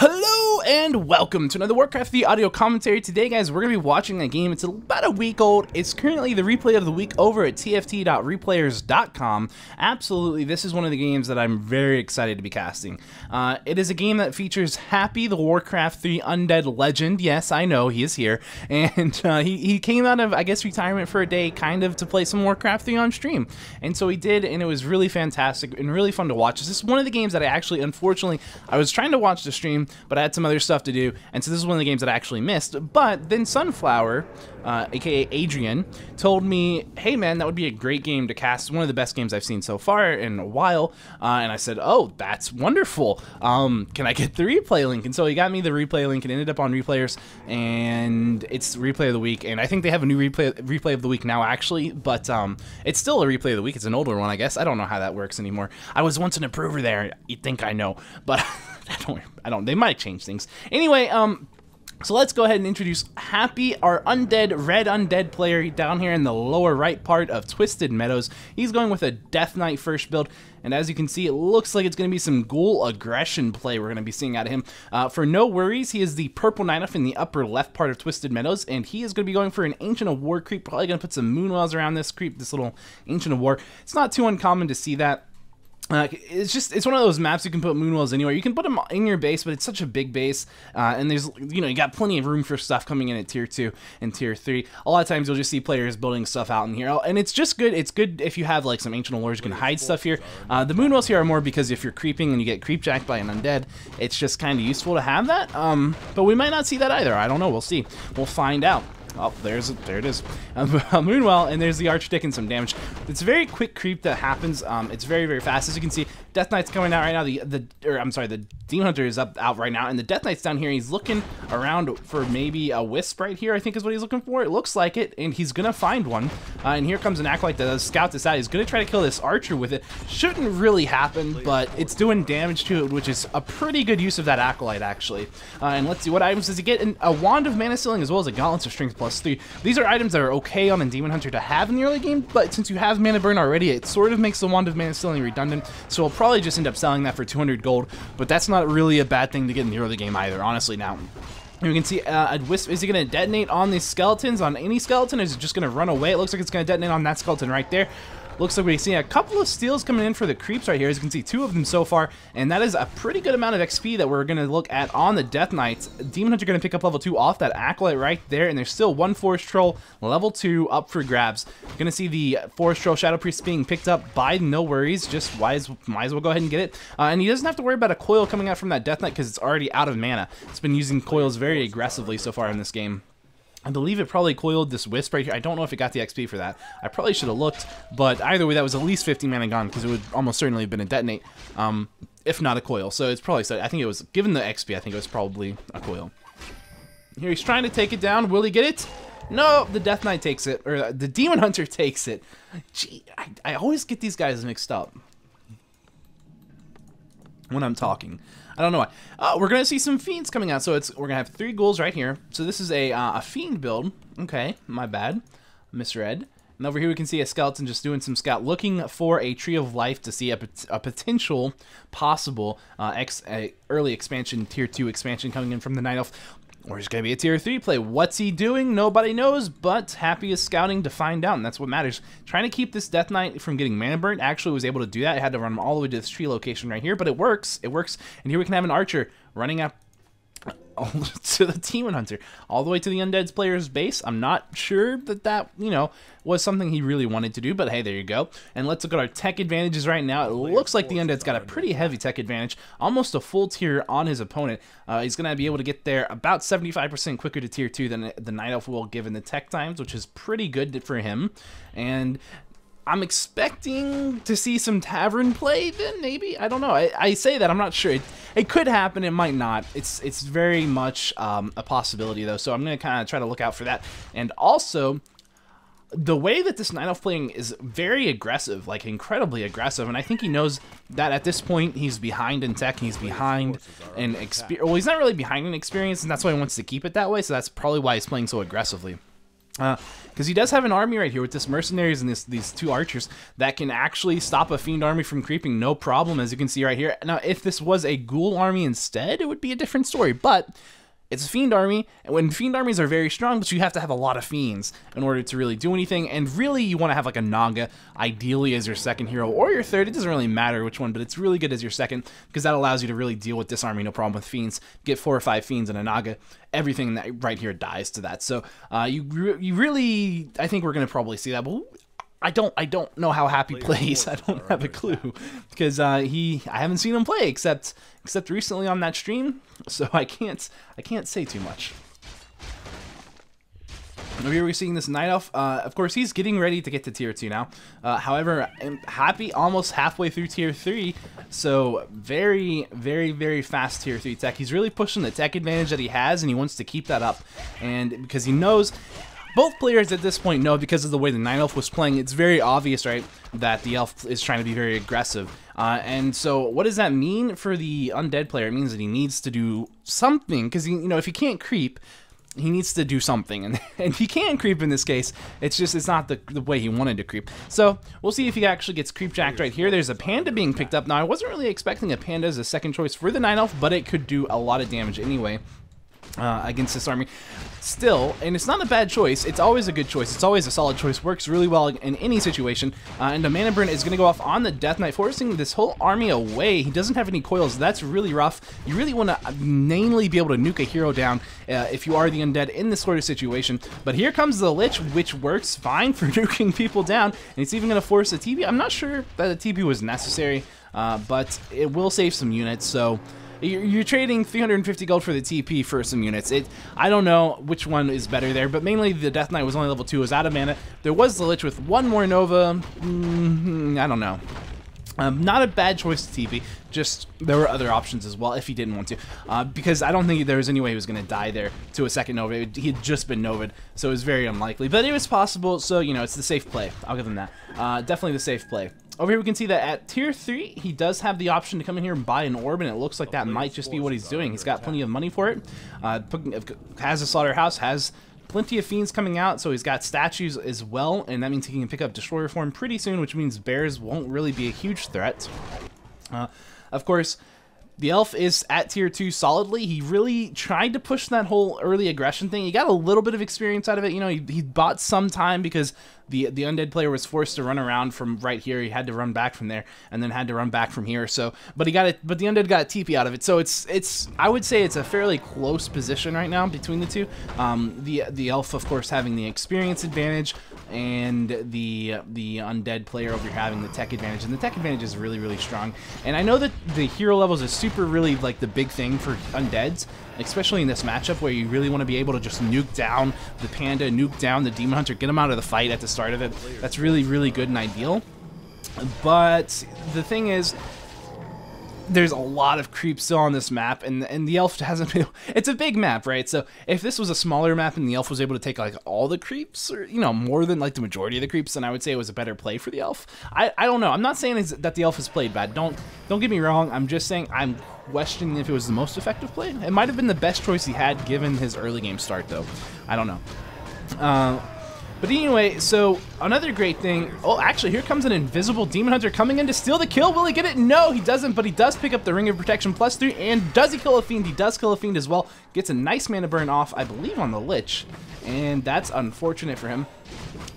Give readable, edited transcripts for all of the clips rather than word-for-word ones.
Hello and welcome to another Warcraft 3 audio commentary. Today, guys, we're going to be watching a game. It's about a week old. It's currently the replay of the week over at tft.replayers.com. Absolutely, this is one of the games that I'm very excited to be casting. It is a game that features Happy, the Warcraft 3 undead legend. Yes, I know, he is here. And he came out of, I guess, retirement for a day, kind of, to play some Warcraft 3 on stream. And so he did, and it was really fantastic and really fun to watch. This is one of the games that I actually, unfortunately, I was trying to watch the stream, but I had some other stuff to do, and so this is one of the games that I actually missed. But then Sunflower, aka Adrian, told me, hey man, that would be a great game to cast, one of the best games I've seen so far in a while, and I said, oh, that's wonderful, can I get the replay link? And so he got me the replay link, and ended up on Replayers, and it's replay of the week, and I think they have a new replay of the week now, actually, but it's still a replay of the week. It's an older one, I guess. I don't know how that works anymore. I was once an approver there. You'd think I know, but I don't. They might change things. Anyway, so let's go ahead and introduce Happy, our undead, red undead player down here in the lower right part of Twisted Meadows. He's going with a Death Knight first build, and as you can see, it looks like it's going to be some ghoul aggression play we're going to be seeing out of him. For No Worries, he is the purple Night Elf in the upper left part of Twisted Meadows, and he is going to be going for an Ancient of War creep, probably going to put some Moonwells around this creep, this little Ancient of War. It's not too uncommon to see that. It's one of those maps you can put Moonwells anywhere. You can put them in your base, but it's such a big base, and there's, you got plenty of room for stuff coming in at tier 2 and tier 3. A lot of times you'll just see players building stuff out in here, and it's just good. It's good if you have like some Ancient Allures, you can hide stuff here. The Moonwells here are more because if you're creeping and you get creepjacked by an undead, it's just kind of useful to have that. But we might not see that either. I don't know. We'll see. We'll find out. Oh, there it is. A Moonwell, and there's the Arch taking some damage. It's a very quick creep that happens. It's very, very fast. As you can see, Death Knight's coming out right now. The Demon Hunter is out right now, and the Death Knight's down here. He's looking around for maybe a Wisp right here, I think is what he's looking for. It looks like it, and he's going to find one. And here comes an Acolyte that does scout this out. He's going to try to kill this Archer with it. Shouldn't really happen, but it's doing damage to it, which is a pretty good use of that Acolyte, actually. And let's see, what items does he get? A Wand of Mana Sealing, as well as a Gauntlets of Strength +3. These are items that are okay on the Demon Hunter to have in the early game, but since you have Mana Burn already, it sort of makes the Wand of Mana Sealing redundant, so we'll probably just end up selling that for 200 gold, but that's not really a bad thing to get in the early game either, honestly. Now, you can see a Wisp. Is he going to detonate on these skeletons, on any skeleton, or is it just going to run away? It looks like it's going to detonate on that skeleton right there. Looks like we see a couple of steals coming in for the creeps right here. As you can see, 2 of them so far, and that is a pretty good amount of XP that we're going to look at on the Death Knights. Demon Hunter going to pick up level 2 off that Acolyte right there, and there's still 1 Forest Troll, level 2, up for grabs. Going to see the Forest Troll Shadow Priest being picked up by No Worries. Just might as well go ahead and get it. And he doesn't have to worry about a coil coming out from that Death Knight because it's already out of mana. It's been using coils very aggressively so far in this game. I believe it probably coiled this Wisp right here. I don't know if it got the XP for that. I probably should have looked, but either way, that was at least 50 mana gone because it would almost certainly have been a detonate, if not a coil. So it's probably, I think it was, given the XP, I think it was probably a coil. Here he's trying to take it down. Will he get it? No, the Death Knight takes it, or the Demon Hunter takes it. Gee, I always get these guys mixed up when I'm talking. I don't know why. We're going to see some Fiends coming out. So we're going to have 3 ghouls right here. So this is a Fiend build. Okay, my bad. Misread. And over here we can see a skeleton just doing some scout, looking for a Tree of Life to see a potential possible early expansion, tier 2 expansion coming in from the Night Elf. Or it's going to be a tier 3 play. What's he doing? Nobody knows, but Happy is scouting to find out, and that's what matters. Trying to keep this Death Knight from getting mana burnt. Actually was able to do that. I had to run him all the way to this tree location right here, but it works. It works. And here we can have an Archer running up to the Demon Hunter, all the way to the Undead's player's base. I'm not sure that, was something he really wanted to do, but hey, there you go. And let's look at our tech advantages right now. It looks like the Undead's got a pretty heavy tech advantage, almost a full tier on his opponent. He's going to be able to get there about 75% quicker to tier 2 than the Night Elf will, given the tech times, which is pretty good for him. And I'm expecting to see some tavern play then, maybe? I don't know. I say that, I'm not sure. It could happen, it might not. It's very much a possibility, though, so I'm going to kind of try to look out for that. And also, the way that this Night Elf playing is very aggressive, like incredibly aggressive, and I think he knows that at this point he's behind in tech, he's behind in experience. Well, he's not really behind in experience, and that's why he wants to keep it that way, so that's probably why he's playing so aggressively. Because he does have an army right here with this mercenaries and these 2 archers that can actually stop a fiend army from creeping, no problem, as you can see right here. Now, if this was a ghoul army instead, it would be a different story, but it's a fiend army, and when fiend armies are very strong, but you have to have a lot of fiends in order to really do anything, and really you want to have like a Naga, ideally as your second hero, or your third. It doesn't really matter which one, but it's really good as your second, because that allows you to really deal with this army, no problem with fiends. Get 4 or 5 fiends and a Naga, everything that right here dies to that. So you really, I think we're going to probably see that, but I don't know how Happy plays. I don't have a clue, because I haven't seen him play except recently on that stream, so I can't say too much. Over here we're seeing this Night Elf. Of course, he's getting ready to get to tier 2 now. However, Happy almost halfway through tier 3, so very, very, very fast tier 3 tech. He's really pushing the tech advantage that he has, and he wants to keep that up, and because he knows. Both players at this point know, because of the way the Night Elf was playing, it's very obvious, right, that the Elf is trying to be very aggressive. And so what does that mean for the undead player? It means that he needs to do something, because, you know, if he can't creep, he needs to do something. And he can creep in this case, it's just, it's not the way he wanted to creep. So we'll see if he actually gets creep jacked right here. There's a panda being picked up. Now, I wasn't really expecting a panda as a second choice for the Night Elf, but it could do a lot of damage anyway. Against this army still, and it's not a bad choice. It's always a good choice. It's always a solid choice. Works really well in any situation. And the mana burn is going to go off on the Death Knight, forcing this whole army away. He doesn't have any coils. That's really rough. You really want to mainly be able to nuke a hero down if you are the undead in this sort of situation. But here comes the Lich, which works fine for nuking people down, and it's even going to force a TP. I'm not sure that a TP was necessary, but it will save some units. So you're trading 350 gold for the TP for some units. I don't know which one is better there, but mainly the Death Knight was only level 2, was out of mana. There was the Lich with 1 more Nova. I don't know. Not a bad choice to TP, just there were other options as well if he didn't want to, because I don't think there was any way he was going to die there to a second Nova. He had just been Nova'd, so it was very unlikely, but it was possible, so, you know, it's the safe play. I'll give him that. Definitely the safe play. Over here we can see that at tier 3, he does have the option to come in here and buy an orb, and it looks like that might just be what he's doing. He's got plenty of money for it, has a slaughterhouse, has plenty of fiends coming out, so he's got statues as well, and that means he can pick up Destroyer form pretty soon, which means bears won't really be a huge threat. Of course, the Elf is at tier 2 solidly. He really tried to push that whole early aggression thing. He got a little bit of experience out of it. You know, he bought some time because the undead player was forced to run around from right here. He had to run back from there, and then had to run back from here. So, but he got it. But the undead got a TP out of it. So it's I would say it's a fairly close position right now between the two. The Elf, of course, having the experience advantage, and the undead player over here having the tech advantage. And the tech advantage is really, really strong. And I know that the hero levels is super really like the big thing for undeads, especially in this matchup where you really want to be able to just nuke down the panda, nuke down the demon hunter, get them out of the fight at the start of it. That's really, really good and ideal. But the thing is, there's a lot of creeps still on this map, and the Elf hasn't been. It's a big map, right? So if this was a smaller map and the Elf was able to take like all the creeps, or, you know, more than like the majority of the creeps, then I would say it was a better play for the Elf. I don't know. I'm not saying that the Elf has played bad. Don't get me wrong. I'm just saying I'm questioning if it was the most effective play. It might have been the best choice he had given his early game start, though. I don't know. But anyway, so another great thing. Oh, actually, here comes an invisible demon hunter coming in to steal the kill. Will he get it? No, he doesn't, but he does pick up the Ring of Protection +3. And does he kill a fiend? He does kill a fiend as well. Gets a nice mana burn off, I believe, on the Lich. And that's unfortunate for him.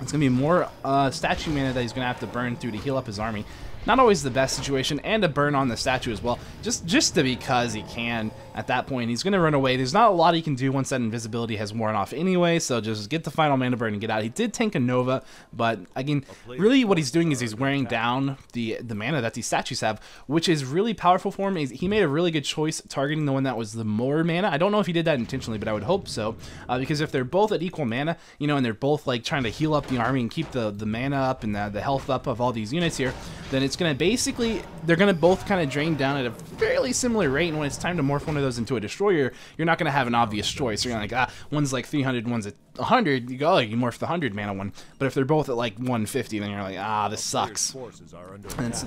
It's going to be more statue mana that he's going to have to burn through to heal up his army. Not always the best situation, and a burn on the statue as well, just because he can. At that point, he's going to run away. There's not a lot he can do once that invisibility has worn off anyway, so just get the final mana burn and get out. He did tank a Nova, but again, really what he's doing is he's wearing down the mana that these statues have, which is really powerful for him. He made a really good choice targeting the one that was the more mana. I don't know if he did that intentionally, but I would hope so, because if they're both at equal mana, you know, and they're both like trying to heal up the army and keep the mana up and the health up of all these units here, then it's going to basically, they're going to both kind of drain down at a fairly similar rate, and when it's time to morph one of those into a destroyer, you're not going to have an obvious choice. You're going to like, one's like 300, one's at 100, you go, oh, you morph the 100 mana one. But if they're both at like 150, then you're like, this sucks. And so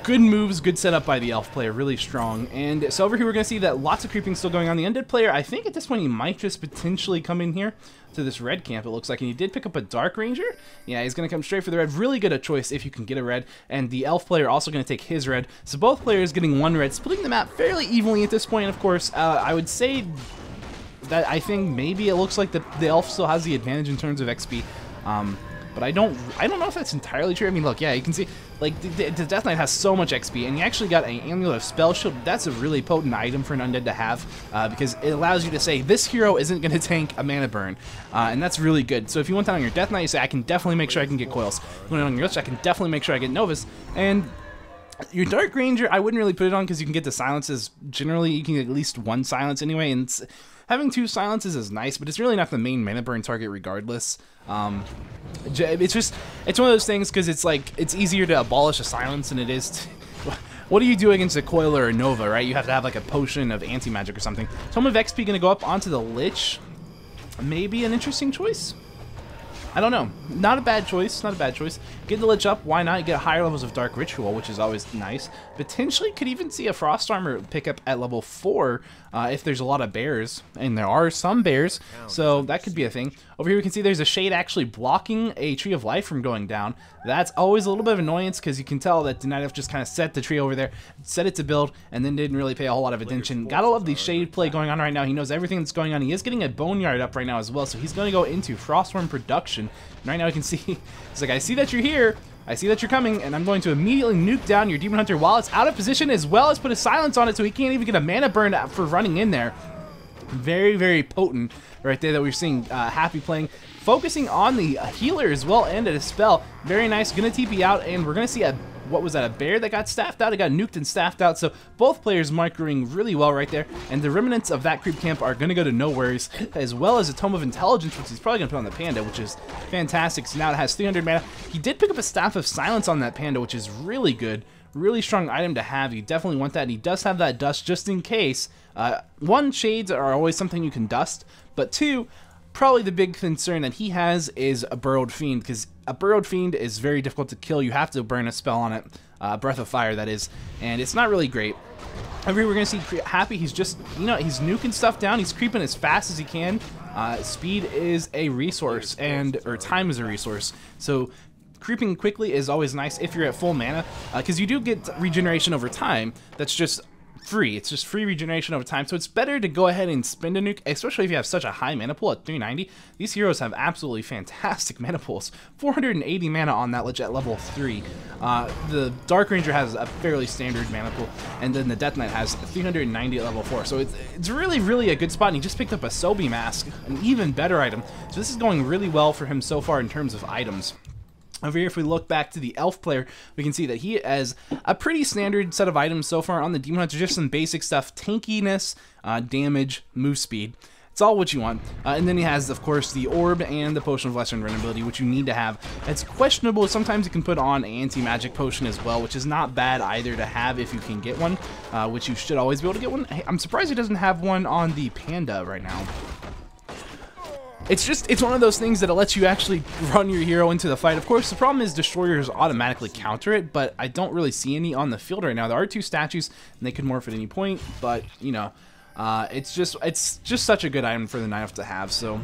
Good moves, good setup by the elf player, really strong. And so over here we're going to see that lots of creeping still going on. The undead player, I think at this point he might just potentially come in here to this red camp, it looks like. And he did pick up a dark ranger. Yeah, he's going to come straight for the red. Really good a choice if you can get a red. And the elf player also going to take his red. So both players getting one red, splitting the map fairly evenly at this point. And of course, I would say that I think maybe it looks like the elf still has the advantage in terms of XP. But I don't know if that's entirely true. I mean, look, yeah, you can see, like, the Death Knight has so much XP, and you actually got an Amulet of Spell Shield. That's a really potent item for an undead to have, because it allows you to say, this hero isn't going to tank a mana burn, and that's really good. So if you want that on your Death Knight, you say, I can definitely make sure I can get coils. If you want it on your Lich, I can definitely make sure I get Novus, and your Dark Ranger, I wouldn't really put it on because you can get the silences. Generally, you can get at least one silence anyway, and having two silences is nice, but it's really not the main mana burn target regardless. It's one of those things because it's like, it's easier to abolish a silence than it is what do you do against a coil or a nova, right? You have to have like a potion of anti-magic or something. Tome of XP going to go up onto the Lich. Maybe an interesting choice? I don't know. Not a bad choice. Not a bad choice. Get the Lich up. Why not? Get higher levels of Dark Ritual, which is always nice. Potentially could even see a Frost Armor pick up at level 4 if there's a lot of bears. And there are some bears, so that could be a thing. Over here we can see there's a shade actually blocking a Tree of Life from going down. That's always a little bit of annoyance because you can tell that Denitive just kind of set the tree over there, set it to build, and then didn't really pay a whole lot of attention. Gotta love the shade play going on right now. He knows everything that's going on. He is getting a Boneyard up right now as well, so he's going to go into Frostworm production. And right now you can see, he's like, I see that you're here, I see that you're coming, and I'm going to immediately nuke down your Demon Hunter while it's out of position, as well as put a silence on it so he can't even get a mana burn for running in there. Very, very potent right there that we're seeing Happy playing. Focusing on the healer as well and a spell. Very nice. Gonna TP out, and we're gonna see a, what was that, a bear that got staffed out? It got nuked and staffed out, so both players microing really well right there, and the remnants of that creep camp are gonna go to No Worries, as well as a Tome of Intelligence, which he's probably gonna put on the Panda, which is fantastic. So now it has 300 mana. He did pick up a Staff of Silence on that Panda, which is really good. Really strong item to have. You definitely want that, and he does have that dust just in case. One, shades are always something you can dust, but two, probably the big concern that he has is a Burrowed Fiend, because a Burrowed Fiend is very difficult to kill. You have to burn a spell on it, Breath of Fire that is, and it's not really great. Over here we're going to see Happy, he's just, you know, he's nuking stuff down, he's creeping as fast as he can. Speed is a resource, or time is a resource, so creeping quickly is always nice if you're at full mana, because you do get regeneration over time. That's just free. It's just free regeneration over time, so it's better to go ahead and spend a nuke, especially if you have such a high mana pool at 390. These heroes have absolutely fantastic mana pools. 480 mana on that Lich at level 3. The Dark Ranger has a fairly standard mana pool, and then the Death Knight has 390 at level 4. So it's really, really a good spot, and he just picked up a Sobi Mask, an even better item. So this is going really well for him so far in terms of items. Over here, if we look back to the Elf player, we can see that he has a pretty standard set of items so far on the Demon Hunter, just some basic stuff, tankiness, damage, move speed. It's all what you want. And then he has, of course, the Orb and the Potion of Lesser Invulnerability, which you need to have. It's questionable. Sometimes you can put on Anti-Magic Potion as well, which is not bad either to have if you can get one, which you should always be able to get one. Hey, I'm surprised he doesn't have one on the Panda right now. It's one of those things that it lets you actually run your hero into the fight. Of course, the problem is destroyers automatically counter it, but I don't really see any on the field right now. There are two statues, and they could morph at any point, but, you know, it's just such a good item for the Knife to have, so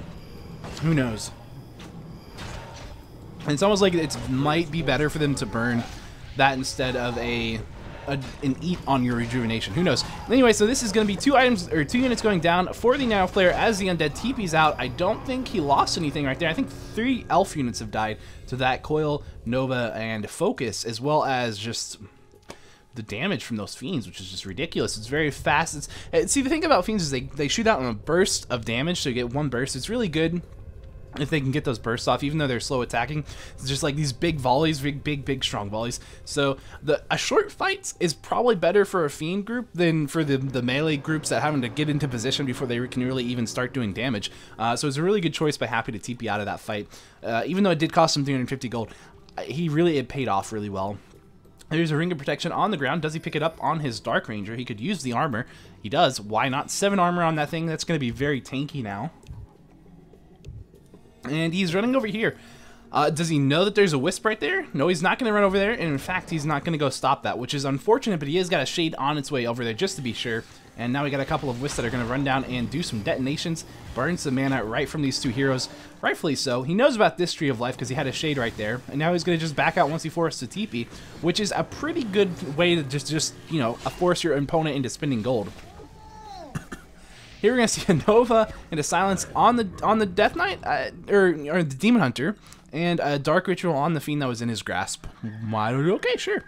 who knows. And it's almost like it might be better for them to burn that instead of an eat on your rejuvenation. Who knows? Anyway, so this is going to be 2 units going down for the Knife player as the undead TP's out. I don't think he lost anything right there. I think 3 elf units have died to that Coil, Nova, and Focus, as well as just the damage from those fiends, which is just ridiculous. It's very fast. See, the thing about fiends is they shoot out in a burst of damage, so you get one burst. It's really good if they can get those bursts off, even though they're slow attacking. It's just like these big volleys, big strong volleys. So a short fight is probably better for a fiend group than for the melee groups that having to get into position before they can really even start doing damage. So it's a really good choice by Happy to TP out of that fight. Even though it did cost him 350 gold, it paid off really well. There's a Ring of Protection on the ground. Does he pick it up on his Dark Ranger? He could use the armor. He does. Why not? 7 armor on that thing. That's going to be very tanky now. And he's running over here. Does he know that there's a wisp right there? No, he's not going to run over there, and in fact, he's not going to go stop that, which is unfortunate, but he has got a shade on its way over there just to be sure. And now we got a couple of wisps that are going to run down and do some detonations, burn some mana right from these two heroes, rightfully so. He knows about this Tree of Life because he had a shade right there, and now he's going to just back out once he forces a TP, which is a pretty good way to just you know, force your opponent into spending gold. Here we're going to see a Nova and a Silence on the Death Knight, or the Demon Hunter, and a Dark Ritual on the Fiend that was in his grasp. Okay, sure.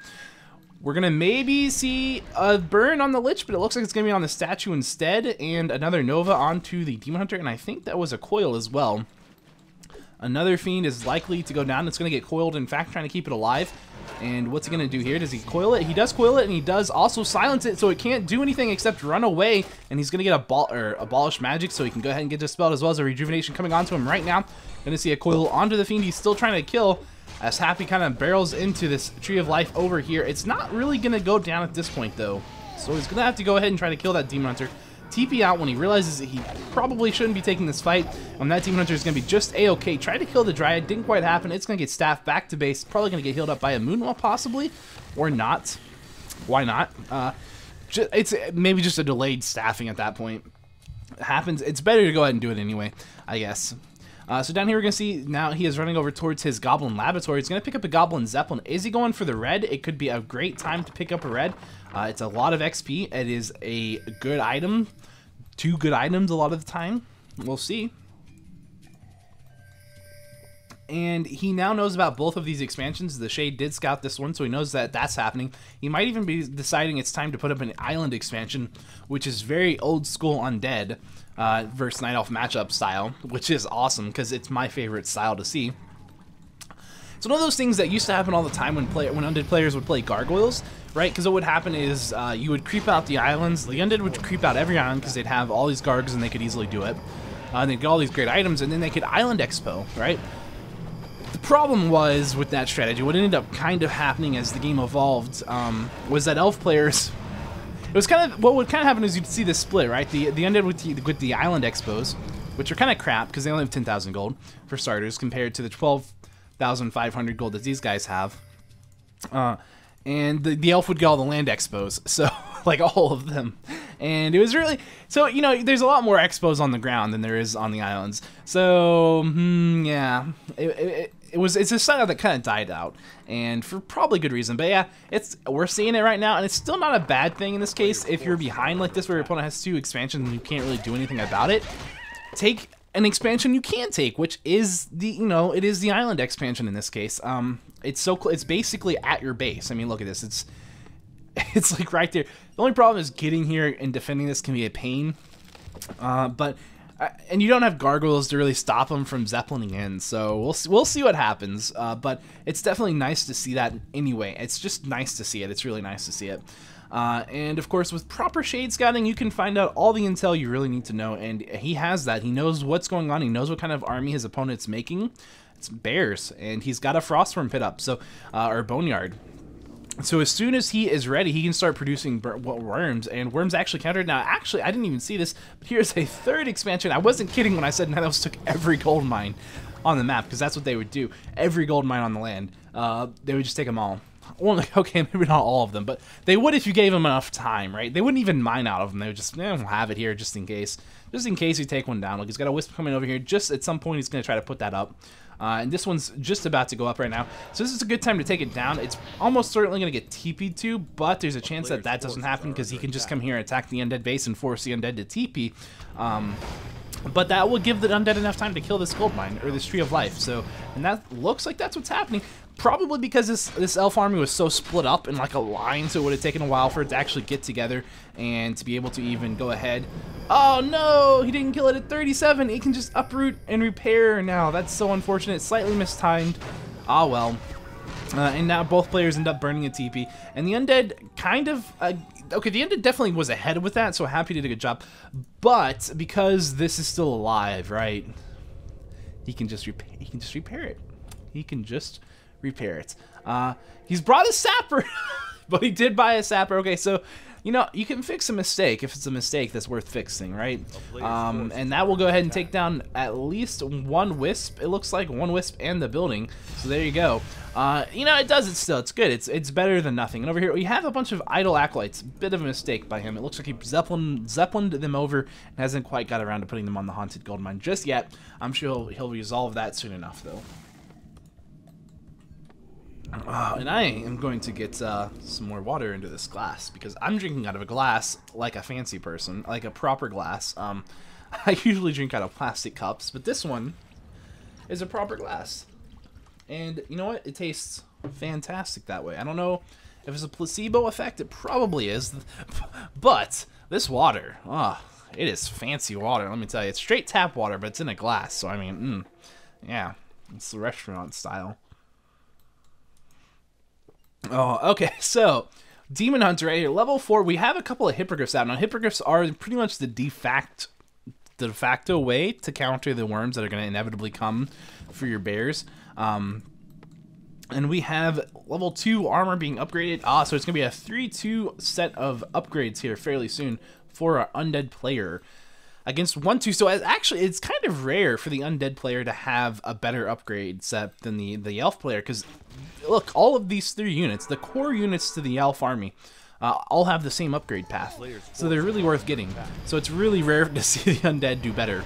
We're going to maybe see a burn on the Lich, but it looks like it's going to be on the statue instead, and another Nova onto the Demon Hunter, and I think that was a coil as well. Another Fiend is likely to go down. It's going to get coiled, in fact, trying to keep it alive. And what's he going to do here? Does he coil it? He does coil it, and he does also silence it, so it can't do anything except run away. And he's going to get abolish magic, so he can go ahead and get dispelled, as well as a rejuvenation coming onto him right now. Going to see a coil onto the Fiend. He's still trying to kill, as Happy kind of barrels into this Tree of Life over here. It's not really going to go down at this point, though. So he's going to have to go ahead and try to kill that Demon Hunter. TP out when he realizes that he probably shouldn't be taking this fight. That Demon Hunter is going to be just A-okay. Tried to kill the Dryad, didn't quite happen. It's going to get staffed back to base. Probably going to get healed up by a Moonwell, possibly. Or not. Why not? It's maybe just a delayed staffing at that point. It happens. It's better to go ahead and do it anyway, I guess. So down here we're going to see now he is running over towards his Goblin Laboratory. He's going to pick up a Goblin Zeppelin. Is he going for the red? It could be a great time to pick up a red. It's a lot of XP. It is a good item. 2 good items a lot of the time. We'll see. And he now knows about both of these expansions. The Shade did scout this one, so he knows that that's happening. He might even be deciding it's time to put up an Island expansion, which is very old school undead versus Night Elf matchup style, which is awesome because it's my favorite style to see. It's one of those things that used to happen all the time when undead players would play gargoyles, right? Because what would happen is you would creep out the islands. The undead would creep out every island because they'd have all these gargs and they could easily do it. And they'd get all these great items, and then they could island expo, right? The problem was with that strategy, what ended up kind of happening as the game evolved was that elf players. It was kind of what would kind of happen is you'd see this split, right? The undead with the island expos, which are kind of crap because they only have 10,000 gold for starters compared to the 12,500 gold that these guys have. And the elf would get all the land expos, so like all of them. And it was really, so you know, there's a lot more expos on the ground than there is on the islands. So yeah, it's a style that kind of died out, and for probably good reason. But yeah, we're seeing it right now, and it's still not a bad thing in this case. If you're behind like this, where your opponent has 2 expansions and you can't really do anything about it, take an expansion you can take, which is it is the island expansion in this case. It's basically at your base. I mean, look at this. It's like right there. The only problem is getting here and defending this can be a pain. And you don't have gargoyles to really stop them from zeppelining in, so we'll see what happens. But it's definitely nice to see that anyway. It's just nice to see it. It's really nice to see it. And of course, with proper shade scouting, you can find out all the intel you really need to know, and he has that. He knows what's going on. He knows what kind of army his opponent's making. It's bears, and he's got a Frostworm pit up, so or Boneyard. So as soon as he is ready, he can start producing worms, and worms actually countered. Now, actually, I didn't even see this, but here's a 3rd expansion. I wasn't kidding when I said Night Elves took every gold mine on the map, because that's what they would do. Every gold mine on the land. They would just take them all. Well, okay, maybe not all of them, but they would if you gave them enough time, right? They wouldn't even mine out of them. They would just, we'll have it here just in case. Just in case you take one down. Look, he's got a Wisp coming over here. Just at some point, he's going to try to put that up. And this one's just about to go up right now. So this is a good time to take it down. It's almost certainly going to get TP'd to, but there's a chance that that doesn't happen because he can just come here and attack the undead base and force the undead to TP. But that will give the undead enough time to kill this gold mine, or this Tree of Life. So, and that looks like that's what's happening. Probably because this elf army was so split up in like a line, so it would have taken a while for it to actually get together and to be able to even go ahead. Oh no, he didn't kill it at 37. It can just uproot and repair now. That's so unfortunate. Slightly mistimed. Ah well. And now both players end up burning a TP. And the undead kind of... okay, the undead definitely was ahead with that, so Happy did a good job. But because this is still alive, right? He can just repair it. He can just repair it. He's brought a sapper, but he did buy a sapper. Okay, so you know, you can fix a mistake if it's a mistake that's worth fixing, right? And that will go ahead and take down at least one wisp. It looks like one wisp and the building. So there you go. You know, it does it still. It's good. It's better than nothing. And over here, we have a bunch of idle acolytes. Bit of a mistake by him. It looks like he zeppelined them over and hasn't quite got around to putting them on the haunted gold mine just yet. I'm sure he'll resolve that soon enough, though. And I am going to get some more water into this glass because I'm drinking out of a glass like a fancy person, like a proper glass. I usually drink out of plastic cups, but this one is a proper glass. And you know what? It tastes fantastic that way. I don't know if it's a placebo effect. It probably is. But this water, it is fancy water. Let me tell you. It's straight tap water, but it's in a glass. So, I mean, yeah, it's the restaurant style. Oh, okay, so Demon Hunter right here, level 4. We have a couple of hippogriffs out. Now, hippogriffs are pretty much the de facto way to counter the worms that are going to inevitably come for your bears. And we have level 2 armor being upgraded. So it's going to be a 3-2 set of upgrades here fairly soon for our undead player. Against 1-2, so actually it's kind of rare for the undead player to have a better upgrade set than the elf player, because look, all of these 3 units, the core units to the elf army, all have the same upgrade path, so they're really worth getting. So it's really rare to see the undead do better.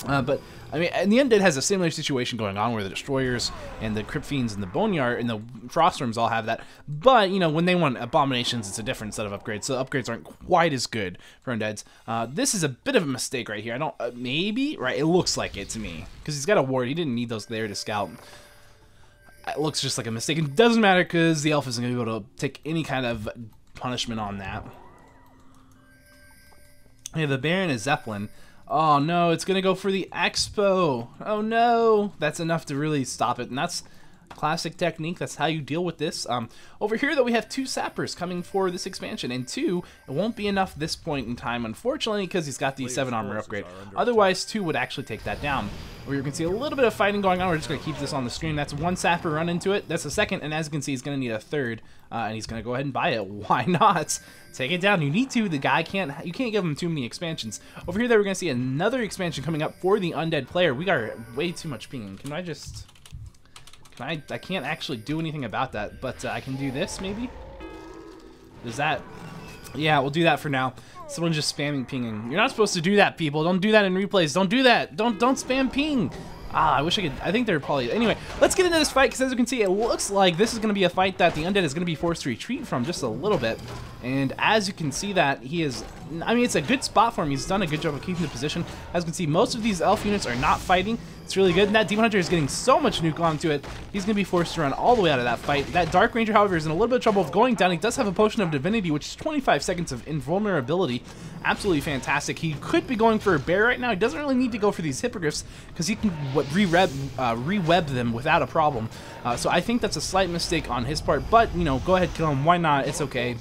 But I mean, and the undead has a similar situation going on where the destroyers and the crypt fiends and the boneyard and the frostworms all have that. But you know, when they want abominations, it's a different set of upgrades. So upgrades aren't quite as good for undeads. This is a bit of a mistake right here. I don't maybe right. It looks like it to me because he's got a ward. He didn't need those there to scout. It looks just like a mistake. It doesn't matter because the elf isn't going to be able to take any kind of punishment on that. Yeah, the Baron is Zeppelin. Oh no, it's gonna go for the Expo. Oh no, that's enough to really stop it, and that's classic technique. That's how you deal with this. Over here, though, we have 2 sappers coming for this expansion, and 2, it won't be enough this point in time, unfortunately, because he's got the 7 armor upgrade. Otherwise, 2 would actually take that down. Where you can see a little bit of fighting going on. We're just going to keep this on the screen. That's 1 sapper run into it. That's a 2nd, and as you can see, he's going to need a 3rd, and he's going to go ahead and buy it. Why not? Take it down. You need to. The guy can't. You can't give him too many expansions. Over here, though, we're going to see another expansion coming up for the undead player. We got way too much pinging. Can I just? I can't actually do anything about that, but I can do this maybe. Does that? Yeah, we'll do that for now. Someone's just spamming pinging. You're not supposed to do that, people. Don't do that in replays. Don't do that. Don't spam ping. I wish I could. I think they're probably. Anyway, let's get into this fight because as you can see, it looks like this is going to be a fight that the undead is going to be forced to retreat from just a little bit. And as you can see, that he is. I mean, it's a good spot for him. He's done a good job of keeping the position. As you can see, most of these elf units are not fighting. It's really good. And that Demon Hunter is getting so much nuke onto it. He's going to be forced to run all the way out of that fight. That Dark Ranger, however, is in a little bit of trouble of going down. He does have a Potion of Divinity, which is 25 seconds of invulnerability. Absolutely fantastic. He could be going for a bear right now. He doesn't really need to go for these hippogriffs because he can re-web them without a problem. So I think that's a slight mistake on his part. But, you know, go ahead, kill him. Why not? It's okay.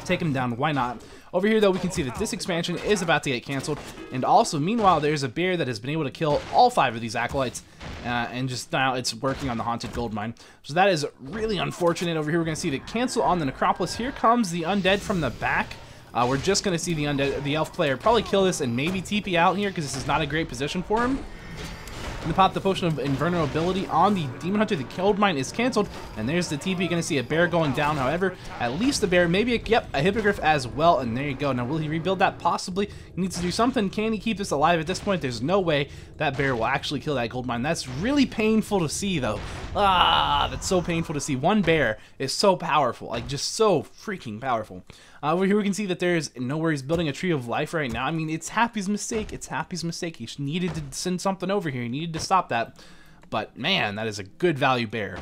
Take him down. Why not? Over here, though, we can see that this expansion is about to get canceled. And also, meanwhile, there's a bear that has been able to kill all 5 of these acolytes. And just now it's working on the haunted gold mine. So that is really unfortunate. Over here, we're going to see the cancel on the necropolis. Here comes the undead from the back. We're just going to see the elf player probably kill this and maybe TP out here because this is not a great position for him. And pop the Potion of Invulnerability on the Demon Hunter. The gold mine is canceled, and there's the TP. You're going to see a bear going down. However, at least a bear, maybe a hippogriff as well, and there you go. Now, will he rebuild that? Possibly. He needs to do something. Can he keep this alive? At this point, there's no way that bear will actually kill that gold mine. That's really painful to see, though. That's so painful to see. One bear is so powerful, like just so freaking powerful. Over here we can see that there's noworries building a tree of life right now. I mean, it's Happy's mistake. It's Happy's mistake. He needed to send something over here. He needed to stop that. But man, that is a good value bear.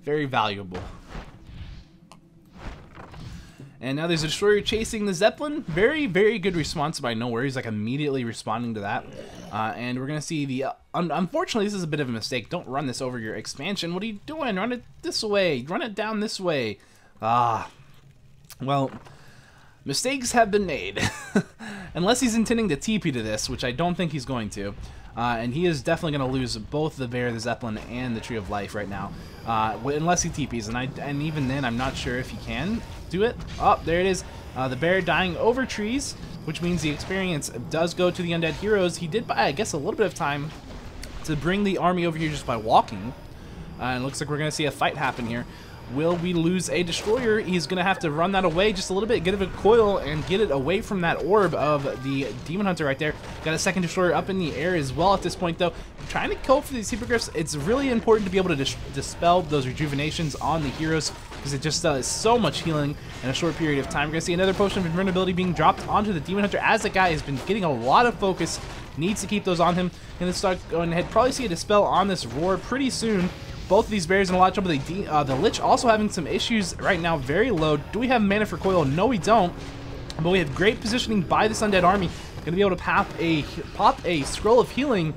Very valuable. And now there's a destroyer chasing the Zeppelin. Very, very good response by noworries, like immediately responding to that. And we're going to see the... unfortunately, this is a bit of a mistake. Don't run this over your expansion. What are you doing? Run it this way. Run it down this way. Well... mistakes have been made. Unless he's intending to TP to this, which I don't think he's going to. and he is definitely going to lose both the bear, the zeppelin, and the tree of life right now, unless he TPs, and even then I'm not sure if he can do it. Oh, there it is. The bear dying over trees, which means the experience does go to the undead heroes. He did buy, I guess, a little bit of time to bring the army over here just by walking. And it looks like we're going to see a fight happen here. Will we lose a destroyer? He's going to have to run that away just a little bit, get it a coil, and get it away from that orb of the demon hunter right there. Got a second destroyer up in the air as well at this point, though. Trying to cope for these hippogriffs. It's really important to be able to dispel those rejuvenations on the heroes, because it just does so much healing in a short period of time. We're going to see another potion of invulnerability being dropped onto the demon hunter as the guy has been getting a lot of focus. Needs to keep those on him. Going to start going ahead. Probably see a dispel on this roar pretty soon. Both of these bears in a lot of trouble. The Lich also having some issues right now, very low. Do we have mana for coil? No, we don't. But we have great positioning by this undead army. Going to be able to pop a scroll of healing.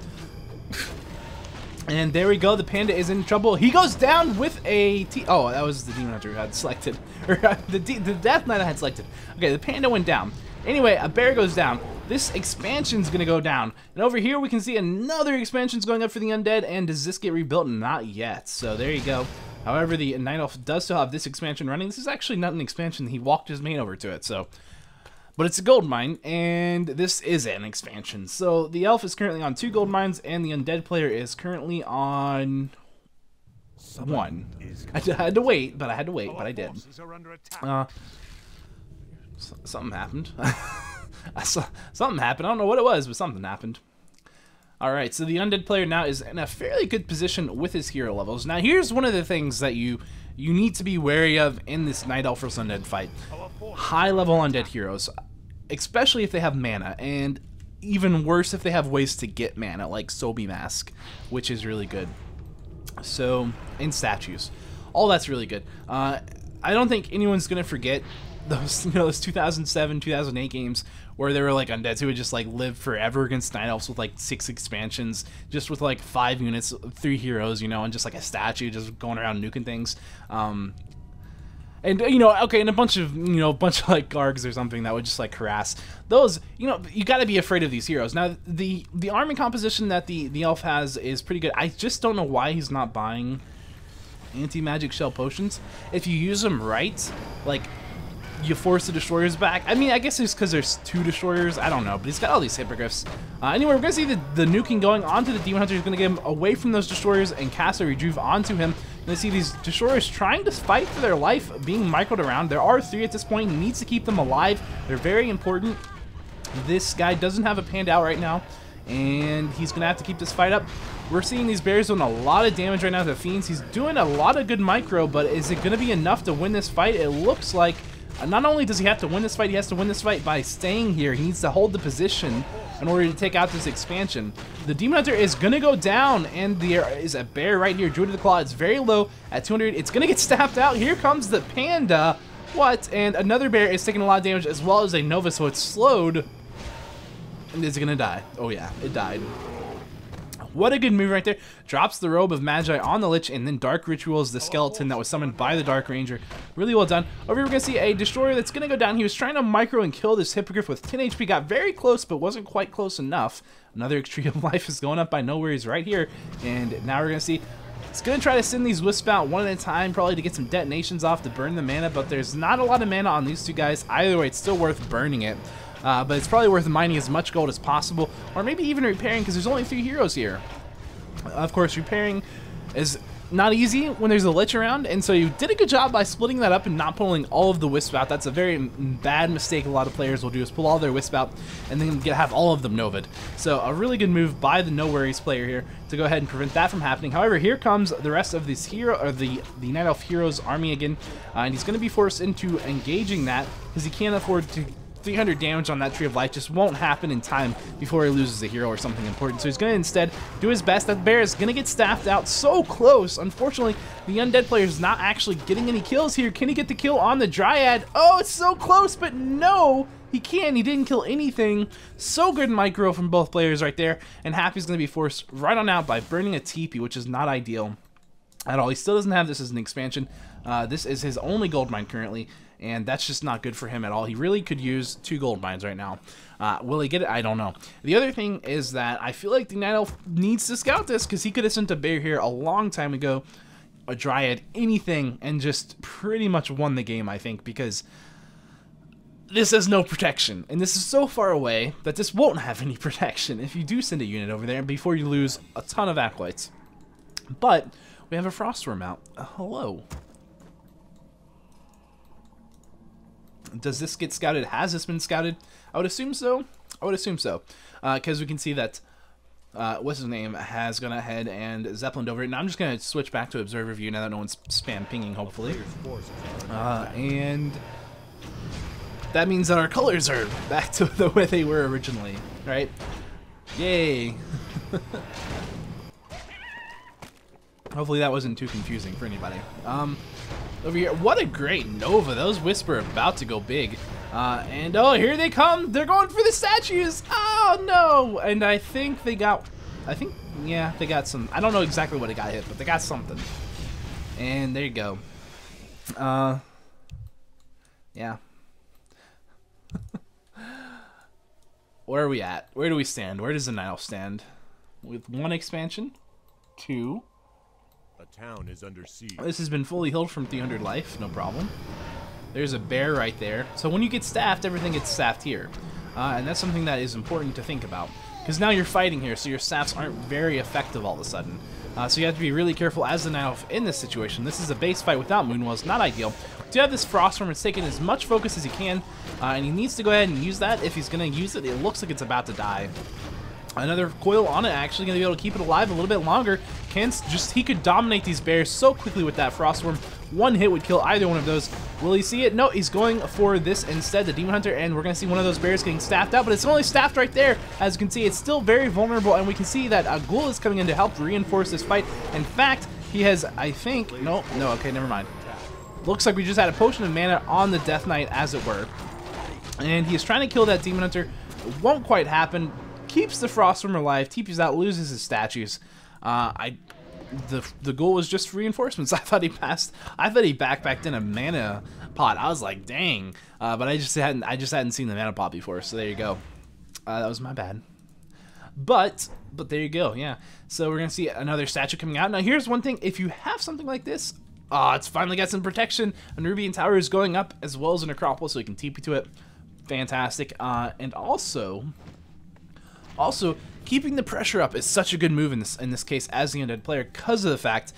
And there we go. The panda is in trouble. He goes down with a oh, that was the demon hunter who had selected, or the death knight I had selected. Okay, the panda went down. Anyway, a bear goes down. This expansion's going to go down. And over here we can see another expansion's going up for the undead. And does this get rebuilt? Not yet. So there you go. However, the Night Elf does still have this expansion running. This is actually not an expansion. He walked his main over to it. So, but it's a gold mine, and this is an expansion. So the Elf is currently on 2 gold mines, and the undead player is currently on 1. I had to wait, but I did. Something happened. Something happened. I don't know what it was, but something happened. Alright, so the undead player now is in a fairly good position with his hero levels. Now, here's one of the things that you need to be wary of in this Night Elf versus undead fight. High-level undead heroes, especially if they have mana, and even worse if they have ways to get mana, like Sobi Mask, which is really good. So, and statues. All that's really good. I don't think anyone's going to forget those, those 2007, 2008 games where there were like undeads who would just like live forever against Night Elves with like 6 expansions, just with like 5 units, 3 heroes, and just like a statue just going around nuking things. And okay, and a bunch of like Gargs or something that would just like harass those. You got to be afraid of these heroes. Now the army composition that the elf has is pretty good. I just don't know why he's not buying anti-magic shell potions. If you use them right, like, you force the destroyers back. I mean, I guess it's because there's 2 destroyers. I don't know, but he's got all these hippogriffs. Anyway, we're going to see the nuking going onto the demon hunter. He's going to get him away from those destroyers and cast a rejuve onto him. You're going to see these destroyers trying to fight for their life, being microed around. There are 3 at this point. He needs to keep them alive. They're very important. This guy doesn't have a panda out right now, and he's going to have to keep this fight up. We're seeing these bears doing a lot of damage right now to the fiends. He's doing a lot of good micro, but is it going to be enough to win this fight? It looks like not only does he have to win this fight, he has to win this fight by staying here. He needs to hold the position in order to take out this expansion. The demon hunter is going to go down, and there is a bear right here. Druid of the Claw, it's very low at 200. It's going to get stabbed out. Here comes the panda. What? And another bear is taking a lot of damage, as well as a Nova, so it's slowed. And is it going to die? Oh yeah, it died. What a good move right there. Drops the robe of Magi on the Lich, and then Dark Rituals the skeleton that was summoned by the Dark Ranger. Really well done. Over here we're going to see a destroyer that's going to go down. He was trying to micro and kill this hippogriff with 10 HP. Got very close, but wasn't quite close enough. Another Tree of Life is going up by No Worries right here. And now we're going to see it's going to try to send these wisps out one at a time, probably to get some detonations off to burn the mana, but there's not a lot of mana on these 2 guys. Either way, it's still worth burning it. But it's probably worth mining as much gold as possible, or maybe even repairing, because there's only 3 heroes here. Of course, repairing is not easy when there's a Lich around, and so you did a good job by splitting that up and not pulling all of the wisp out. That's a very bad mistake a lot of players will do, is pull all their wisp out and then have all of them Novad. So a really good move by the No Worries player here to go ahead and prevent that from happening. However, here comes the rest of this hero, or the Night Elf heroes army again, and he's going to be forced into engaging that because he can't afford to. 300 damage on that Tree of Life just won't happen in time before he loses a hero or something important. So he's going to instead do his best. That bear is going to get staffed out so close. Unfortunately, the undead player is not actually getting any kills here. Can he get the kill on the Dryad? Oh, it's so close, but no, he can. He didn't kill anything. So good micro from both players right there. And Happy's going to be forced right on out by burning a teepee, which is not ideal at all. He still doesn't have this as an expansion. This is his only gold mine currently. and that's just not good for him at all. He really could use 2 gold mines right now. Will he get it? I don't know. The other thing is that I feel like the Night Elf needs to scout this, because he could have sent a bear here a long time ago, a Dryad, anything, and just pretty much won the game, I think, because this has no protection, and this is so far away that this won't have any protection if you do send a unit over there before you lose a ton of acolytes. But we have a Frostworm out. Hello. Does this get scouted? Has this been scouted? I would assume so. I would assume so. Because we can see that, what's his name, has gone ahead and Zeppelined over it. Now I'm just going to switch back to Observer View now that no one's spam pinging, hopefully. And that means that our colors are back to the way they were originally, right? Yay! Hopefully that wasn't too confusing for anybody. Over here, what a great Nova. Those Whisper are about to go big. And oh, here they come. They're going for the statues. Oh, no. And I think they got, yeah, they got some, I don't know exactly what it got hit, but they got something. And there you go. Yeah. Where are we at? Where do we stand? Where does the Night Elf stand? With 1 expansion? 2. A town is under siege. This has been fully healed from 300 life, no problem. There's a bear right there. So when you get staffed, everything gets staffed here. And that's something that is important to think about. Because now you're fighting here, so your staffs aren't very effective all of a sudden. So you have to be really careful as the Night Elf in this situation. This is a base fight without Moonwells, not ideal. To have this Frostworm, it's taking as much focus as he can, and he needs to go ahead and use that. If he's going to use it, it looks like it's about to die. Another coil on it, actually going to be able to keep it alive a little bit longer. He could dominate these bears so quickly with that Frostworm. 1 hit would kill either one of those. Will he see it? No, he's going for this instead, the Demon Hunter, and we're going to see one of those bears getting staffed out, but it's only staffed right there. As you can see, it's still very vulnerable, and we can see that a Ghoul is coming in to help reinforce this fight. In fact, he has, I think, no, okay, never mind. Looks like we just had a potion of mana on the Death Knight, as it were. And he is trying to kill that Demon Hunter. It won't quite happen. Keeps the Frostworm alive, TPs out, loses his statues. The goal was just reinforcements. I thought he backpacked in a mana pot. I was like, dang. But I just hadn't seen the mana pot before, so there you go. That was my bad. But there you go, yeah. So we're gonna see another statue coming out. Now here's one thing, if you have something like this, it's finally got some protection. A Nerubian Tower is going up as well as an Acropolis, so you can TP to it. Fantastic. And also keeping the pressure up is such a good move in this case as the undead player, because of the fact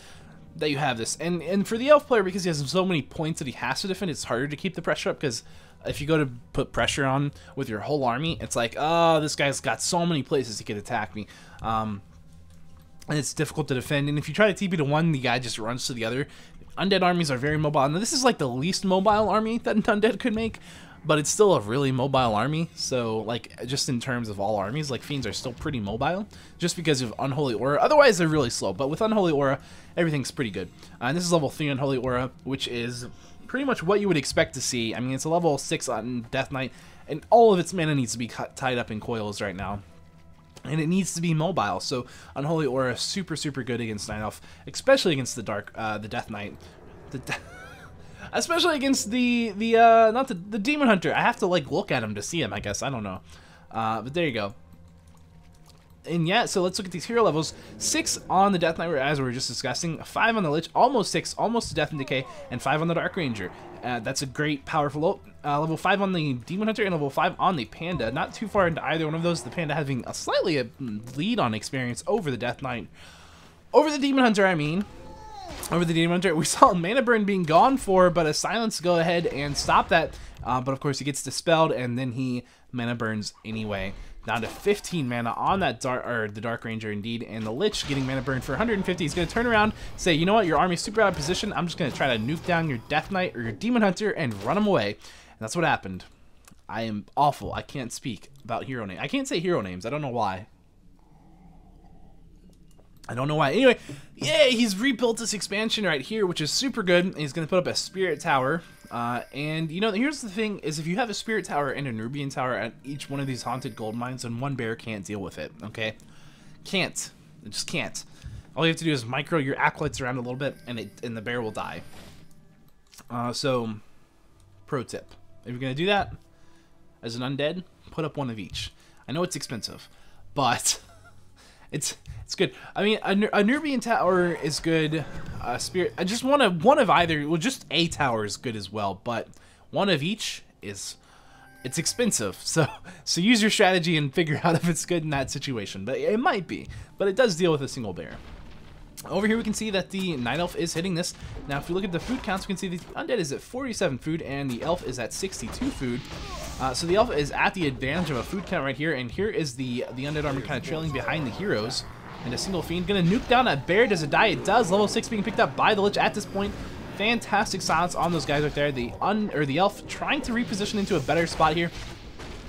that you have this. And for the elf player, because he has so many points that he has to defend, it's harder to keep the pressure up, because if you go to put pressure on with your whole army, it's like, oh, this guy's got so many places he could attack me. And it's difficult to defend. And if you try to TP to one, the guy just runs to the other. Undead armies are very mobile. Now, this is like the least mobile army that an undead could make, but it's still a really mobile army. So, like, just in terms of all armies, like, Fiends are still pretty mobile, just because of Unholy Aura. Otherwise, they're really slow, but with Unholy Aura, everything's pretty good. And this is level 3 Unholy Aura, which is pretty much what you would expect to see. I mean, it's a level 6 on Death Knight, and all of its mana needs to be tied up in coils right now. And it needs to be mobile, so Unholy Aura is super, super good against Night Elf, especially against the Death Knight. Especially against the Demon Hunter. I have to, like, look at him to see him, I guess. I don't know. But there you go. And yeah, so let's look at these hero levels. 6 on the Death Knight, as we were just discussing. 5 on the Lich, almost 6, almost to Death and Decay, and 5 on the Dark Ranger. That's a great, powerful level 5 on the Demon Hunter and level 5 on the Panda. Not too far into either one of those. The Panda having a slightly lead on experience over the Death Knight. Over the Demon Hunter, I mean. Over the Demon Hunter, we saw Mana Burn being gone for, but a Silence go ahead and stop that. But of course, he gets dispelled, and then he Mana Burns anyway. Down to 15 mana on that the Dark Ranger indeed, and the Lich getting Mana Burn for 150. He's going to turn around, say, you know what, your army's super out of position. I'm just going to try to nuke down your Death Knight or your Demon Hunter and run him away. And that's what happened. I am awful. I can't speak about hero names. I can't say hero names. I don't know why. I don't know why. Anyway, yay, he's rebuilt this expansion right here, which is super good. He's going to put up a Spirit Tower. And, you know, here's the thing, is if you have a Spirit Tower and a Nerubian Tower at each one of these haunted gold mines, then one bear can't deal with it, okay? Can't. It just can't. All you have to do is micro your acolytes around a little bit, and the bear will die. So, Pro tip. If you're going to do that as an undead, put up one of each. I know it's expensive, but it's good. I mean, a Nubian tower is good. Spirit, I just want one of either. Well, just a tower is good as well, but one of each is, it's expensive. So use your strategy and figure out if it's good in that situation. But it might be, but it does deal with a single bear. Over here we can see that the Night Elf is hitting this. Now if you look at the food counts, we can see the Undead is at 47 food and the Elf is at 62 food. So the Elf is at the advantage of a food count right here, and here is the Undead army kind of trailing behind the heroes. And a single Fiend gonna nuke down a bear. Does it die? It does. Level 6 being picked up by the Lich at this point. Fantastic silence on those guys right there. The Elf trying to reposition into a better spot here.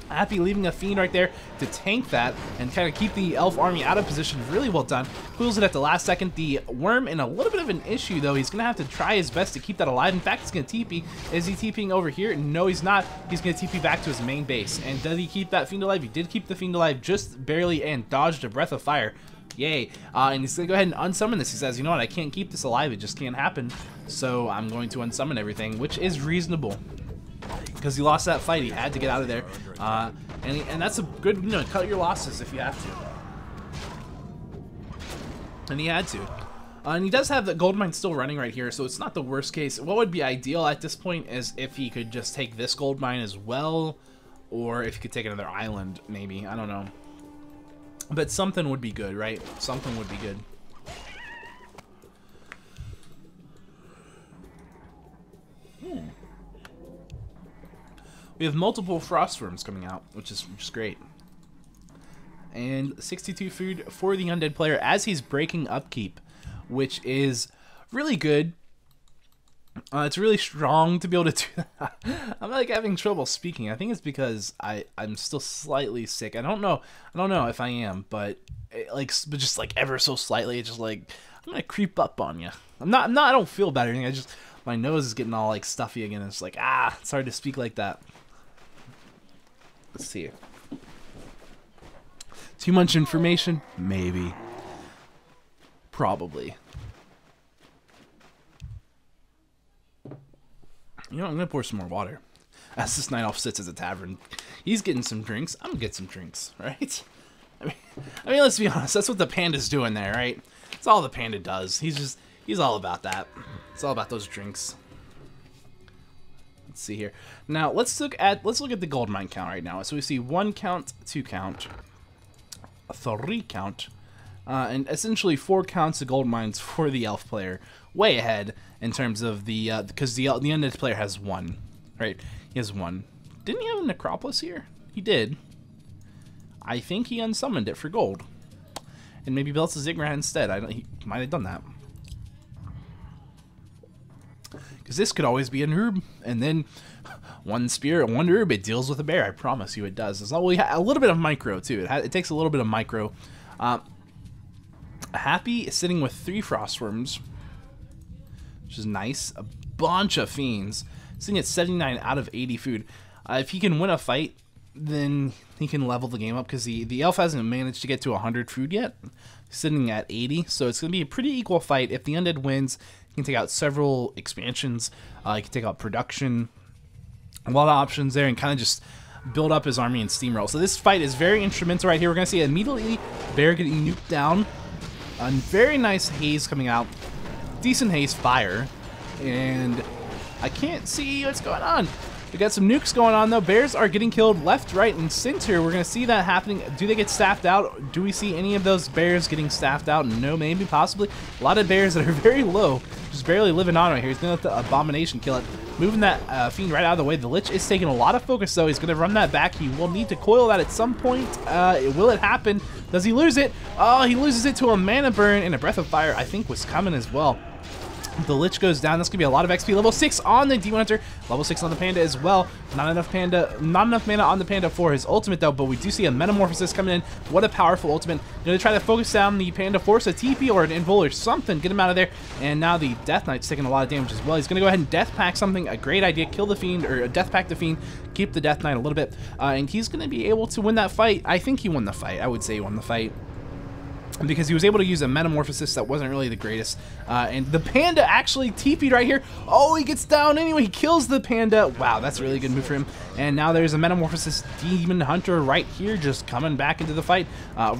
Happy leaving a Fiend right there to tank that and kind of keep the Elf army out of position. Really well done. Pulls it at the last second. The Worm in a little bit of an issue, though. He's going to have to try his best to keep that alive. In fact, he's going to TP. Is he TPing over here? No, he's not. He's going to TP back to his main base. And does he keep that Fiend alive? He did keep the Fiend alive just barely and dodged a Breath of Fire. Yay. And he's going to go ahead and unsummon this. He says, you know what, I can't keep this alive. It just can't happen. So I'm going to unsummon everything, which is reasonable. Because he lost that fight, he had to get out of there, and that's a good, you know, cut your losses if you have to. And he had to, and he does have the gold mine still running right here, so it's not the worst case. What would be ideal at this point is if he could just take this gold mine as well, or if he could take another island, maybe. I don't know, but something would be good, right? Something would be good. We have multiple frost worms coming out, which is great. And 62 food for the undead player as he's breaking upkeep, which is really good. It's really strong to be able to do that. I'm like having trouble speaking. I think it's because I'm still slightly sick. I don't know if I am, but but just like ever so slightly, it's just like I'm gonna creep up on you. I don't feel bad or anything. I just, my nose is getting all like stuffy again. It's like, it's hard to speak like that. Let's see. Too much information? Maybe. Probably. You know, I'm gonna pour some more water. As this Night Elf sits at the tavern, he's getting some drinks. I'm gonna get some drinks, right? I mean, let's be honest. That's what the panda's doing there, right? It's all the panda does. He's all about that. It's all about those drinks. Let's see here. Now let's look at the gold mine count right now. So we see 1 count, 2 count, 3 count, and essentially 4 counts of gold mines for the elf player. Way ahead in terms of the because the undead player has 1, right? He has 1. Didn't he have a necropolis here? He did. I think he unsummoned it for gold, and maybe built a ziggurat instead. He might have done that. Because this could always be an herb, and then 1 spear, 1 herb, it deals with a bear. I promise you it does. It's not, a little bit of micro, too. It takes a little bit of micro. Happy is sitting with 3 frostworms, which is nice. A bunch of fiends. Sitting at 79 out of 80 food. If he can win a fight, then he can level the game up, because the elf hasn't managed to get to 100 food yet. He's sitting at 80, so it's going to be a pretty equal fight. If the undead wins, he can take out several expansions. He can take out production. A lot of options there, and kind of just build up his army and steamroll. So this fight is very instrumental right here. We're going to see immediately bear getting nuked down. A very nice haze coming out. Decent haze fire. And I can't see what's going on. We got some nukes going on, though. Bears are getting killed left, right, and center. We're going to see that happening. Do they get staffed out? Do we see any of those bears getting staffed out? No, maybe, possibly. A lot of bears that are very low, just barely living on right here. He's going to let the Abomination kill it. Moving that Fiend right out of the way. The Lich is taking a lot of focus, though. He's going to run that back. He will need to coil that at some point. Will it happen? Does he lose it? Oh, he loses it to a Mana Burn, and a Breath of Fire, I think, was coming as well. The Lich goes down. That's gonna be a lot of XP. Level 6 on the Demon Hunter. Level 6 on the Panda as well. Not enough mana on the Panda for his ultimate, though, but we do see a Metamorphosis coming in. What a powerful ultimate. Gonna try to focus down the Panda, force a TP or an Invul or something, get him out of there. And now the Death Knight's taking a lot of damage as well. He's gonna go ahead and Death Pack something. A great idea. Kill the Fiend, or Death Pack the Fiend. Keep the Death Knight a little bit. And he's gonna be able to win that fight. I think he won the fight. I would say he won the fight. because he was able to use a metamorphosis that wasn't really the greatest. And the panda actually TP'd right here. Oh, he gets down anyway. He kills the panda. Wow, that's a really good move for him. And now there's a metamorphosis demon hunter right here just coming back into the fight.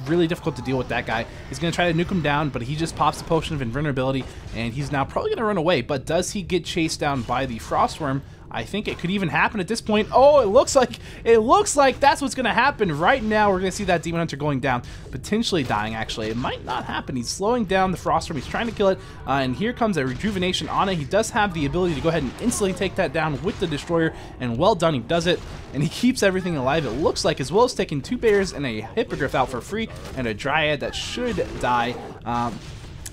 Really difficult to deal with that guy. He's going to try to nuke him down, but he just pops a potion of invulnerability, and he's now probably going to run away. But does he get chased down by the frostworm? I think it could even happen at this point. Oh, it looks like that's what's going to happen right now. We're going to see that demon hunter going down, potentially dying. Actually, it might not happen. He's slowing down the frostworm. He's trying to kill it, and here comes a rejuvenation on it. He does have the ability to go ahead and instantly take that down with the destroyer, and well done. He does it, and he keeps everything alive. It looks like, as well as taking 2 bears and a hippogriff out for free, and a dryad that should die.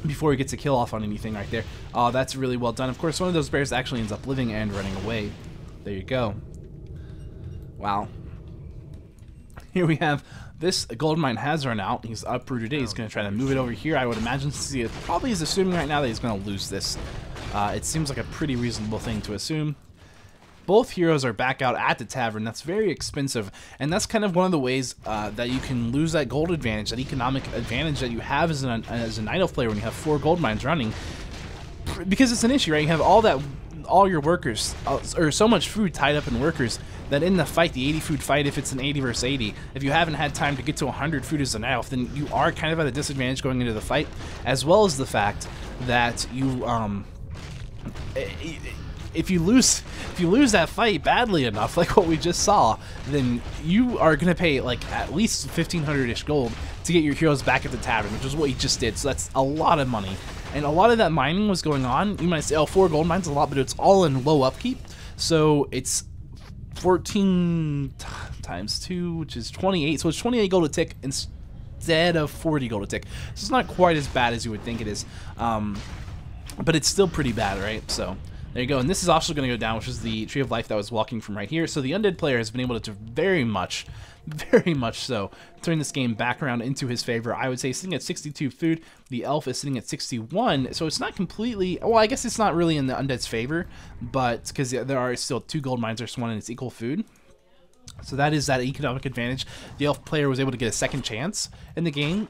Before he gets a kill off on anything right there. Oh, that's really well done. Of course, one of those bears actually ends up living and running away. There you go. Wow. Here we have this gold mine has run out. He's uprooted it. He's going to try to move it over here. I would imagine, since he probably is assuming right now that he's going to lose this. It seems like a pretty reasonable thing to assume. Both heroes are back out at the tavern. That's very expensive, and that's kind of one of the ways that you can lose that gold advantage, that economic advantage that you have as a Night Elf player when you have 4 gold mines running, because it's an issue, right? You have all your workers, or so much food tied up in workers, that in the fight, the 80 food fight, if it's an 80 versus 80, if you haven't had time to get to 100 food as a Night Elf, then you are kind of at a disadvantage going into the fight, as well as the fact that you if you lose that fight badly enough, like what we just saw, then you are going to pay like at least 1,500-ish gold to get your heroes back at the tavern, which is what you just did. So that's a lot of money. And a lot of that mining was going on. You might say, oh, 4 gold mines is a lot, but it's all in low upkeep. So it's 14 times 2, which is 28. So it's 28 gold a tick instead of 40 gold a tick. So it's not quite as bad as you would think it is. But it's still pretty bad, right? So there you go, and this is also going to go down, which is the Tree of Life that was walking from right here. So the undead player has been able to very much so turn this game back around into his favor. I would say sitting at 62 food, the elf is sitting at 61, so it's not completely, well, I guess it's not really in the undead's favor, but because there are still 2 gold mines versus 1 and it's equal food. So that is that economic advantage. The elf player was able to get a second chance in the game.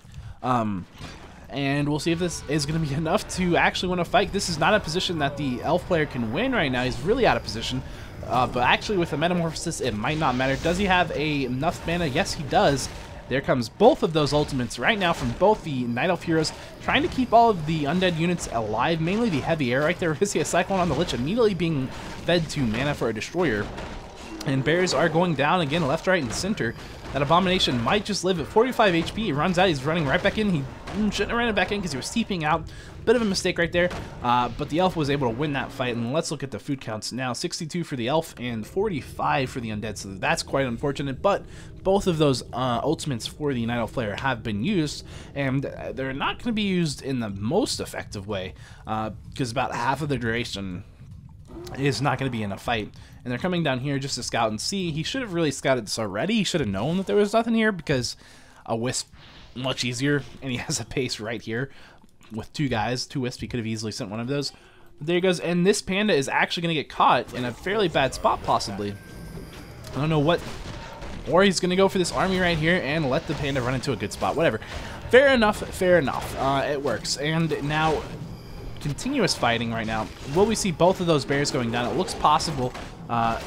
And we'll see if this is going to be enough to actually win a fight. This is not a position that the elf player can win right now. He's really out of position. But actually with the metamorphosis, it might not matter. Does he have enough mana? Yes, he does. There comes both of those ultimates right now from both the Night Elf heroes, trying to keep all of the undead units alive, mainly the heavy air right there. We see a Cyclone on the Lich immediately being fed to mana for a destroyer. And bears are going down again, left, right, and center. That Abomination might just live at 45 HP. He runs out. He's running right back in. He shouldn't have ran it back in because he was TPing out. Bit of a mistake right there. But the elf was able to win that fight. And let's look at the food counts now. 62 for the elf and 45 for the undead. So that's quite unfortunate. But both of those ultimates for the Night Elf player have been used. And they're not going to be used in the most effective way. Because about half of the duration is not going to be in a fight. And they're coming down here just to scout and see. He should have really scouted this already. He should have known that there was nothing here, because a wisp, much easier, and he has a pace right here with 2 guys, 2 wisps. He could have easily sent one of those. But there he goes, and this panda is actually going to get caught in a fairly bad spot, possibly. I don't know what, or he's going to go for this army right here and let the panda run into a good spot. Whatever. Fair enough, fair enough. It works. And now, continuous fighting right now. Will we see both of those bears going down? It looks possible.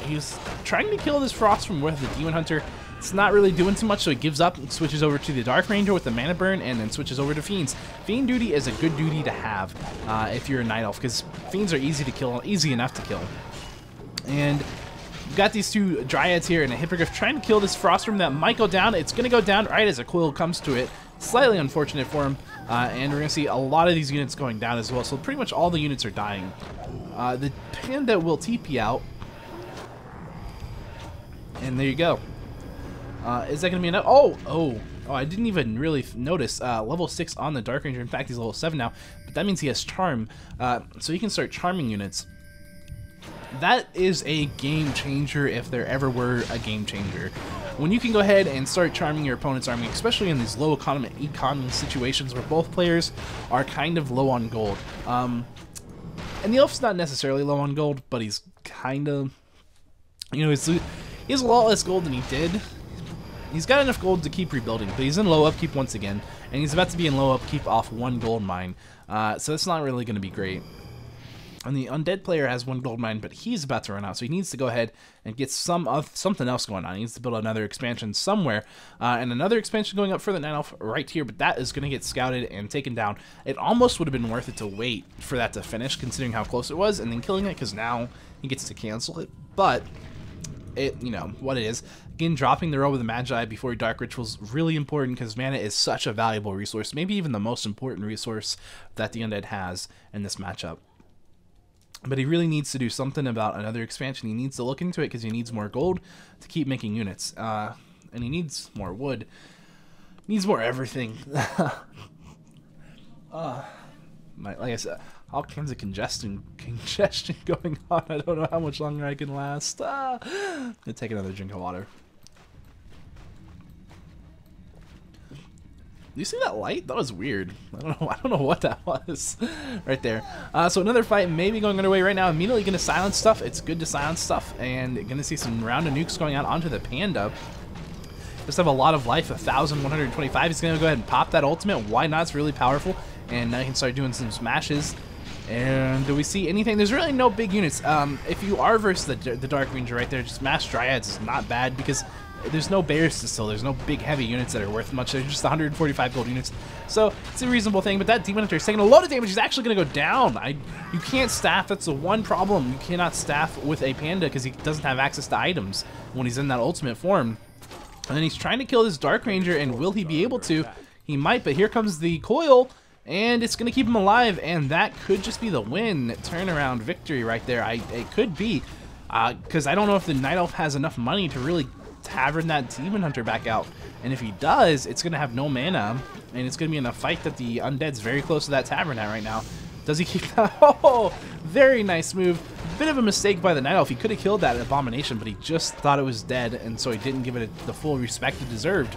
He's trying to kill this frost from with the demon hunter. It's not really doing too much, so he gives up and switches over to the Dark Ranger with the mana burn, and then switches over to Fiends. Fiend duty is a good duty to have if you're a Night Elf, because Fiends are easy to kill, easy enough to kill. And you've got these 2 Dryads here and a Hippogriff trying to kill this Frostworm that might go down. It's going to go down right as a coil comes to it. Slightly unfortunate for him, and we're going to see a lot of these units going down as well, so pretty much all the units are dying. The panda will TP out, and there you go. Is that going to be enough? Oh, I didn't even really notice. Level 6 on the Dark Ranger. In fact, he's level 7 now, but that means he has Charm, so he can start charming units. That is a game changer if there ever were a game changer. When you can go ahead and start charming your opponent's army, especially in these low economy situations where both players are kind of low on gold. And the elf's not necessarily low on gold, but he's kind of, you know, he has a lot less gold than he did. He's got enough gold to keep rebuilding, but he's in low upkeep once again, and he's about to be in low upkeep off 1 gold mine. So that's not really going to be great. And the undead player has 1 gold mine, but he's about to run out, so he needs to go ahead and get something else going on. He needs to build another expansion somewhere, and another expansion going up further Night Elf right here, but that is going to get scouted and taken down. It almost would have been worth it to wait for that to finish, considering how close it was, and then killing it, because now he gets to cancel it, but it, you know, what it is. Again, dropping the robe of the Magi before Dark Ritual's really important, because mana is such a valuable resource, maybe even the most important resource that the undead has in this matchup. But he really needs to do something about another expansion. He needs to look into it because he needs more gold to keep making units. And he needs more wood. He needs more everything. Like I said, all kinds of congestion going on. I don't know how much longer I can last. I'm going to take another drink of water. Do you see that light? That was weird. I don't know what that was right there. So another fight maybe going underway right now. Immediately going to silence stuff. It's good to silence stuff. And going to see some round of nukes going out onto the Panda. Just have a lot of life, 1,125. He's going to go ahead and pop that ultimate. Why not? It's really powerful. And now he can start doing some smashes. And do we see anything? There's really no big units. If you are versus the Dark Ranger right there, just Mass Dryads is not bad because there's no bears to still. There's no big heavy units that are worth much. They're just 145 gold units. So it's a reasonable thing, but that Demon Hunter is taking a lot of damage. He's actually going to go down. You can't staff. That's the one problem. You cannot staff with a Panda because he doesn't have access to items when he's in that ultimate form. And then he's trying to kill this Dark Ranger, and will he be able to? He might, but here comes the coil, and it's going to keep him alive, and that could just be the win. Turnaround victory right there. It could be, because I don't know if the Night Elf has enough money to really tavern that Demon Hunter back out. And if he does, it's going to have no mana, and it's going to be in a fight that the Undead's very close to that tavern at right now. Does he keep that? Oh, very nice move. Bit of a mistake by the Night Elf. He could have killed that Abomination, but he just thought it was dead, and so he didn't give it the full respect it deserved.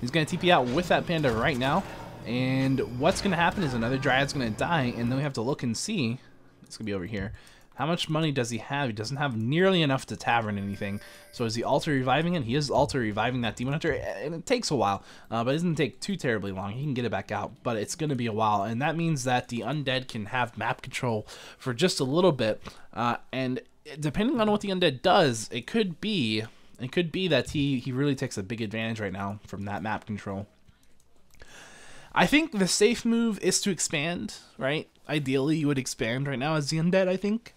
He's going to TP out with that Panda right now, and what's going to happen is another Dryad's going to die, and then we have to look and see. It's going to be over here. How much money does he have? He doesn't have nearly enough to tavern anything. So is he alter reviving it? He is alter reviving that Demon Hunter, and it takes a while, but it doesn't take too terribly long. He can get it back out, but it's going to be a while, and that means that the Undead can have map control for just a little bit, and depending on what the Undead does, it could be that he really takes a big advantage right now from that map control. I think the safe move is to expand, right? Ideally, you would expand right now as the Undead, I think.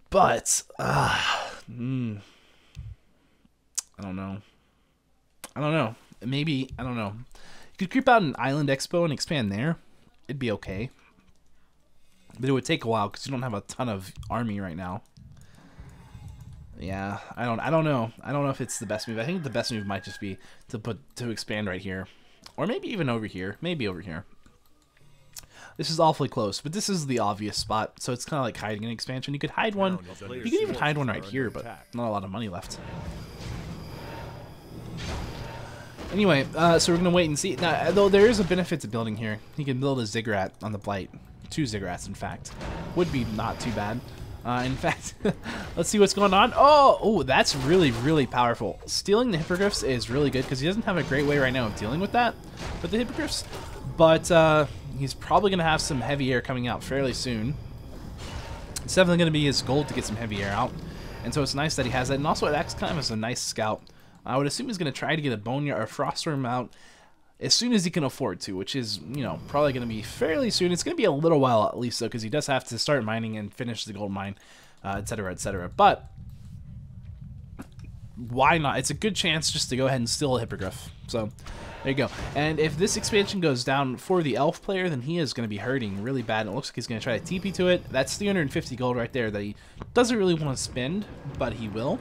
But, I don't know. Maybe, I don't know. You could creep out an Island Expo and expand there. It'd be okay. But it would take a while because you don't have a ton of army right now. Yeah, I don't know. I don't know if it's the best move. I think the best move might just be to expand right here. Or maybe even over here. Maybe over here. This is awfully close, but this is the obvious spot, so it's kind of like hiding an expansion. You could hide one. You could even hide one right here, but not a lot of money left. Anyway, so we're going to wait and see. Now, though there is a benefit to building here. He can build a Ziggurat on the Blight. 2 Ziggurats, in fact. Would be not too bad. In fact, let's see what's going on. Oh, that's really, really powerful. Stealing the Hippogriffs is really good because he doesn't have a great way right now of dealing with that, with the Hippogriffs. But he's probably going to have some heavy air coming out fairly soon. It's definitely going to be his goal to get some heavy air out. And so it's nice that he has that. And also it acts kind of as a nice scout. I would assume he's going to try to get a Boneyard or Frostworm out as soon as he can afford to, which is, you know, probably going to be fairly soon. It's going to be a little while at least, though, because he does have to start mining and finish the gold mine, etc., etc. But why not? It's a good chance just to go ahead and steal a Hippogriff. So there you go. And if this expansion goes down for the elf player, then he is going to be hurting really bad. And it looks like he's going to try to TP to it. That's 350 gold right there that he doesn't really want to spend, but he will.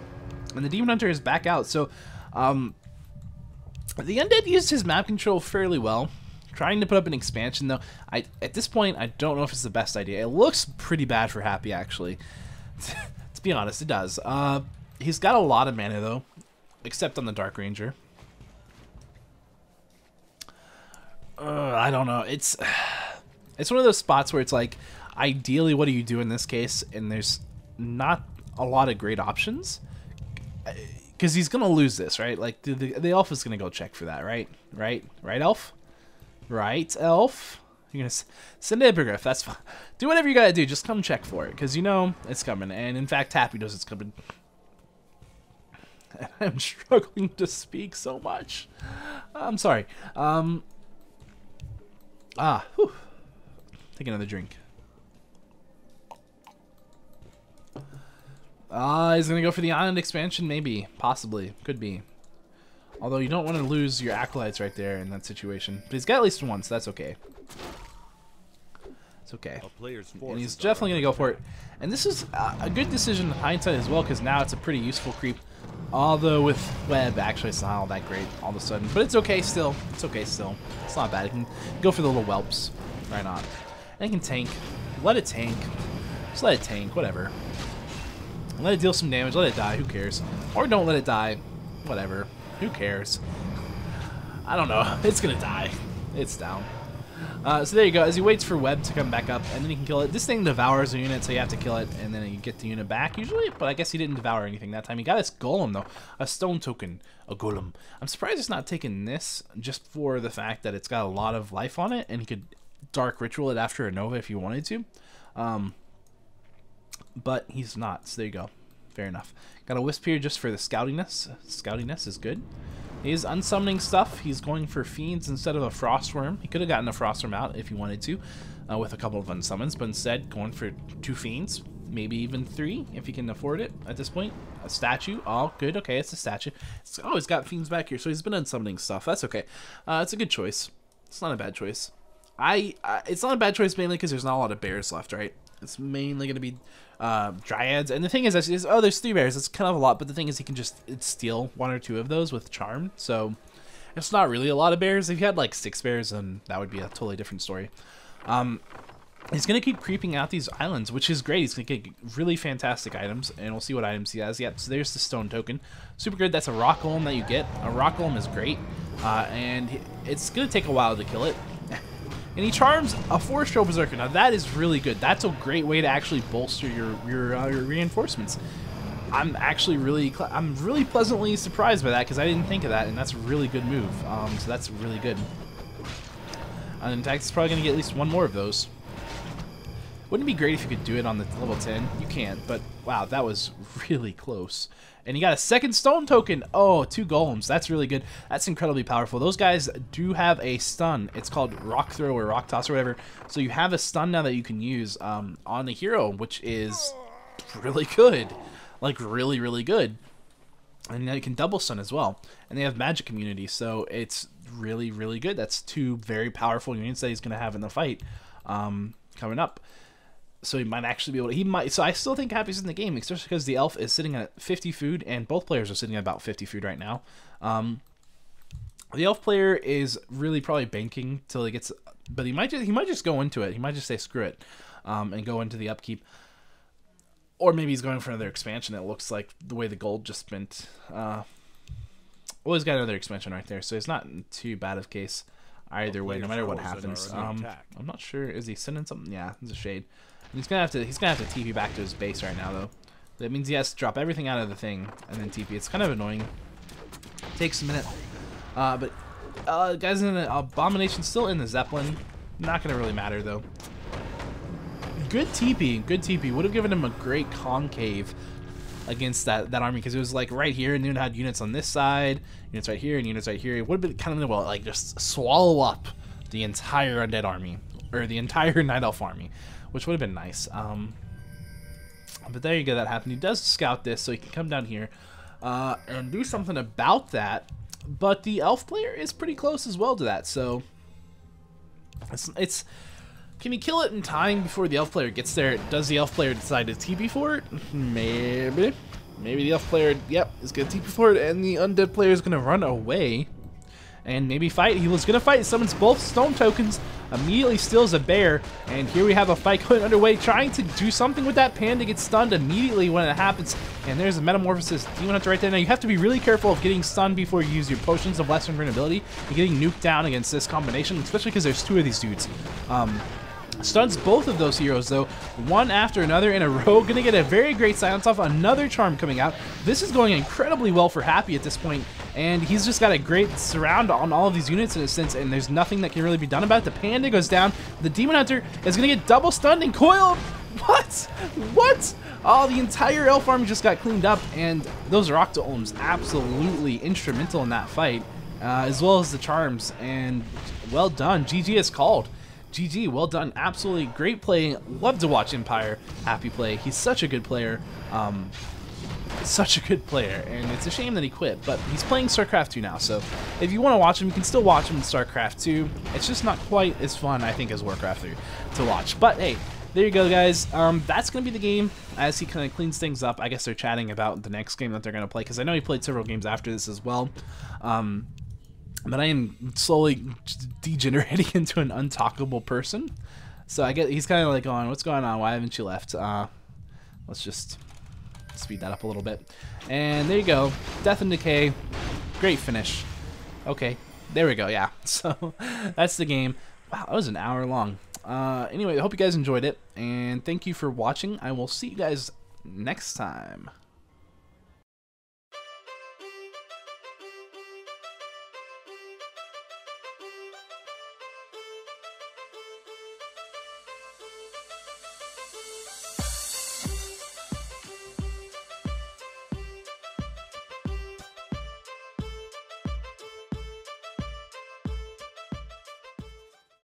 And the Demon Hunter is back out. So the Undead used his map control fairly well. Trying to put up an expansion, though, at this point, I don't know if it's the best idea. It looks pretty bad for Happy, actually. To be honest, it does. He's got a lot of mana, though, except on the Dark Ranger. I don't know. It's one of those spots where it's like, ideally, what do you do in this case? And there's not a lot of great options. Because he's going to lose this, right? Like, the elf is going to go check for that, right? Right, elf? Right, elf? You're going to send a hippogriff. That's fine. Do whatever you got to do. Just come check for it. Because you know it's coming. And, in fact, Tappy knows it's coming. I'm struggling to speak so much. I'm sorry. Whew. Take another drink. He's going to go for the island expansion, maybe. Possibly. Could be. Although you don't want to lose your acolytes right there in that situation. But he's got at least one, so that's okay. It's okay. And he's definitely going to go for it. And this is a good decision in hindsight as well, because now it's a pretty useful creep. Although with web, actually, it's not all that great all of a sudden. But it's okay still. It's okay still. It's not bad. You can go for the little whelps. Why not? And you can tank. Let it tank. Just let it tank. Whatever. Let it deal some damage. Let it die. Who cares? Or don't let it die. Whatever. Who cares? I don't know. It's going to die. It's down. So there you go. As he waits for web to come back up, and then he can kill it. This thing devours a unit, so you have to kill it, and then you get the unit back usually. But I guess he didn't devour anything that time. He got his golem, though. A stone token. A golem. I'm surprised it's not taking this, just for the fact that it's got a lot of life on it, and he could dark ritual it after a Nova if he wanted to. But he's not, so there you go. Fair enough. Got a wisp here just for the scoutiness. Scoutiness is good. He's unsummoning stuff. He's going for fiends instead of a frostworm. He could have gotten a frostworm out if he wanted to, with a couple of unsummons, but instead going for 2 fiends, maybe even 3 if he can afford it at this point. A statue. Oh, good. Okay, it's a statue. Oh, he's got fiends back here, so he's been unsummoning stuff. That's okay. It's a good choice. It's not a bad choice. It's not a bad choice mainly because there's not a lot of bears left, right? It's mainly going to be dryads, and the thing is, oh, there's 3 bears. It's kind of a lot, but the thing is, he can just steal 1 or 2 of those with charm. So it's not really a lot of bears. If you had like 6 bears, then that would be a totally different story. He's going to keep creeping out these islands, which is great. He's going to get really fantastic items, and we'll see what items he has. Yep, so there's the stone token. Super good. That's a rock golem that you get. A rock golem is great, and it's going to take a while to kill it. And he charms a Forest Trail Berserker. Now that is really good. That's a great way to actually bolster your reinforcements. I'm actually really pleasantly surprised by that because I didn't think of that, and that's a really good move. So that's really good. And in fact, it's probably going to get at least 1 more of those. Wouldn't it be great if you could do it on the level 10? You can't, but wow, that was really close. And you got a second stone token. Oh, 2 golems. That's really good. That's incredibly powerful. Those guys do have a stun. It's called rock throw or rock toss or whatever. So you have a stun now that you can use on the hero, which is really good. Like really, really good. And now you can double stun as well. And they have magic immunity, so it's really, really good. That's 2 very powerful units that he's going to have in the fight coming up. So he might actually be able to, so I still think Happy's in the game, especially because the elf is sitting at 50 food, and both players are sitting at about 50 food right now. The elf player is really probably banking till he gets, but he might just go into it. He might just say screw it, and go into the upkeep. Or maybe he's going for another expansion. It looks like the way the gold just spent. Well, he's got another expansion right there, so it's not too bad of a case either way, no matter what happens. I'm not sure. Is he sending something? Yeah, it's a shade. He's gonna have to TP back to his base right now though. That means he has to drop everything out of the thing and then TP. It's kind of annoying. It takes a minute. But guys in the abomination still in the Zeppelin. Not gonna really matter though. Good TP. Good TP. Would have given him a great concave against that army because it was like right here and then it had units on this side, units right here and units right here. It would have been kind of well like just swallow up the entire undead army or the entire night elf army, which would have been nice. But there you go, that happened. He does scout this, so he can come down here and do something about that. But the elf player is pretty close as well to that, so it's can he kill it in time before the elf player gets there? Does the elf player decide to TP for it? Maybe. Maybe the elf player, yep, is going to TP for it, and the undead player is going to run away. And maybe fight. He was going to fight, summons both stone tokens, immediately steals a bear, and here we have a fight going underway, trying to do something with that panda, gets stunned immediately when it happens, and there's a metamorphosis demon hunter right there. Now you have to be really careful of getting stunned before you use your potions of lesser invulnerability and getting nuked down against this combination, especially because there's 2 of these dudes. Stuns both of those heroes, though, one after another in a row. Gonna get a very great silence off. Another charm coming out. This is going incredibly well for Happy at this point, and he's just got a great surround on all of these units in a sense, and there's nothing that can really be done about it. The Panda goes down. The Demon Hunter is gonna get double stunned and coiled. What? What? Oh, the entire elf army just got cleaned up, and those Octo Olms absolutely instrumental in that fight, as well as the charms, and well done. GG is called. GG, well done. Absolutely great play. Love to watch Empire Happy play. He's such a good player. Such a good player, and it's a shame that he quit, but he's playing StarCraft 2 now, so if you want to watch him, you can still watch him in StarCraft 2. It's just not quite as fun, I think, as Warcraft 3 to watch. But hey, there you go, guys. That's going to be the game as he kind of cleans things up. I guess they're chatting about the next game that they're going to play, because I know he played several games after this as well. But I am slowly degenerating into an untalkable person. So I get he's kind of like going, what's going on? Why haven't you left? Let's just speed that up a little bit. And there you go. Death and Decay. Great finish. Okay. There we go. Yeah. So that's the game. Wow, that was an hour long. Anyway, I hope you guys enjoyed it. And thank you for watching. I will see you guys next time.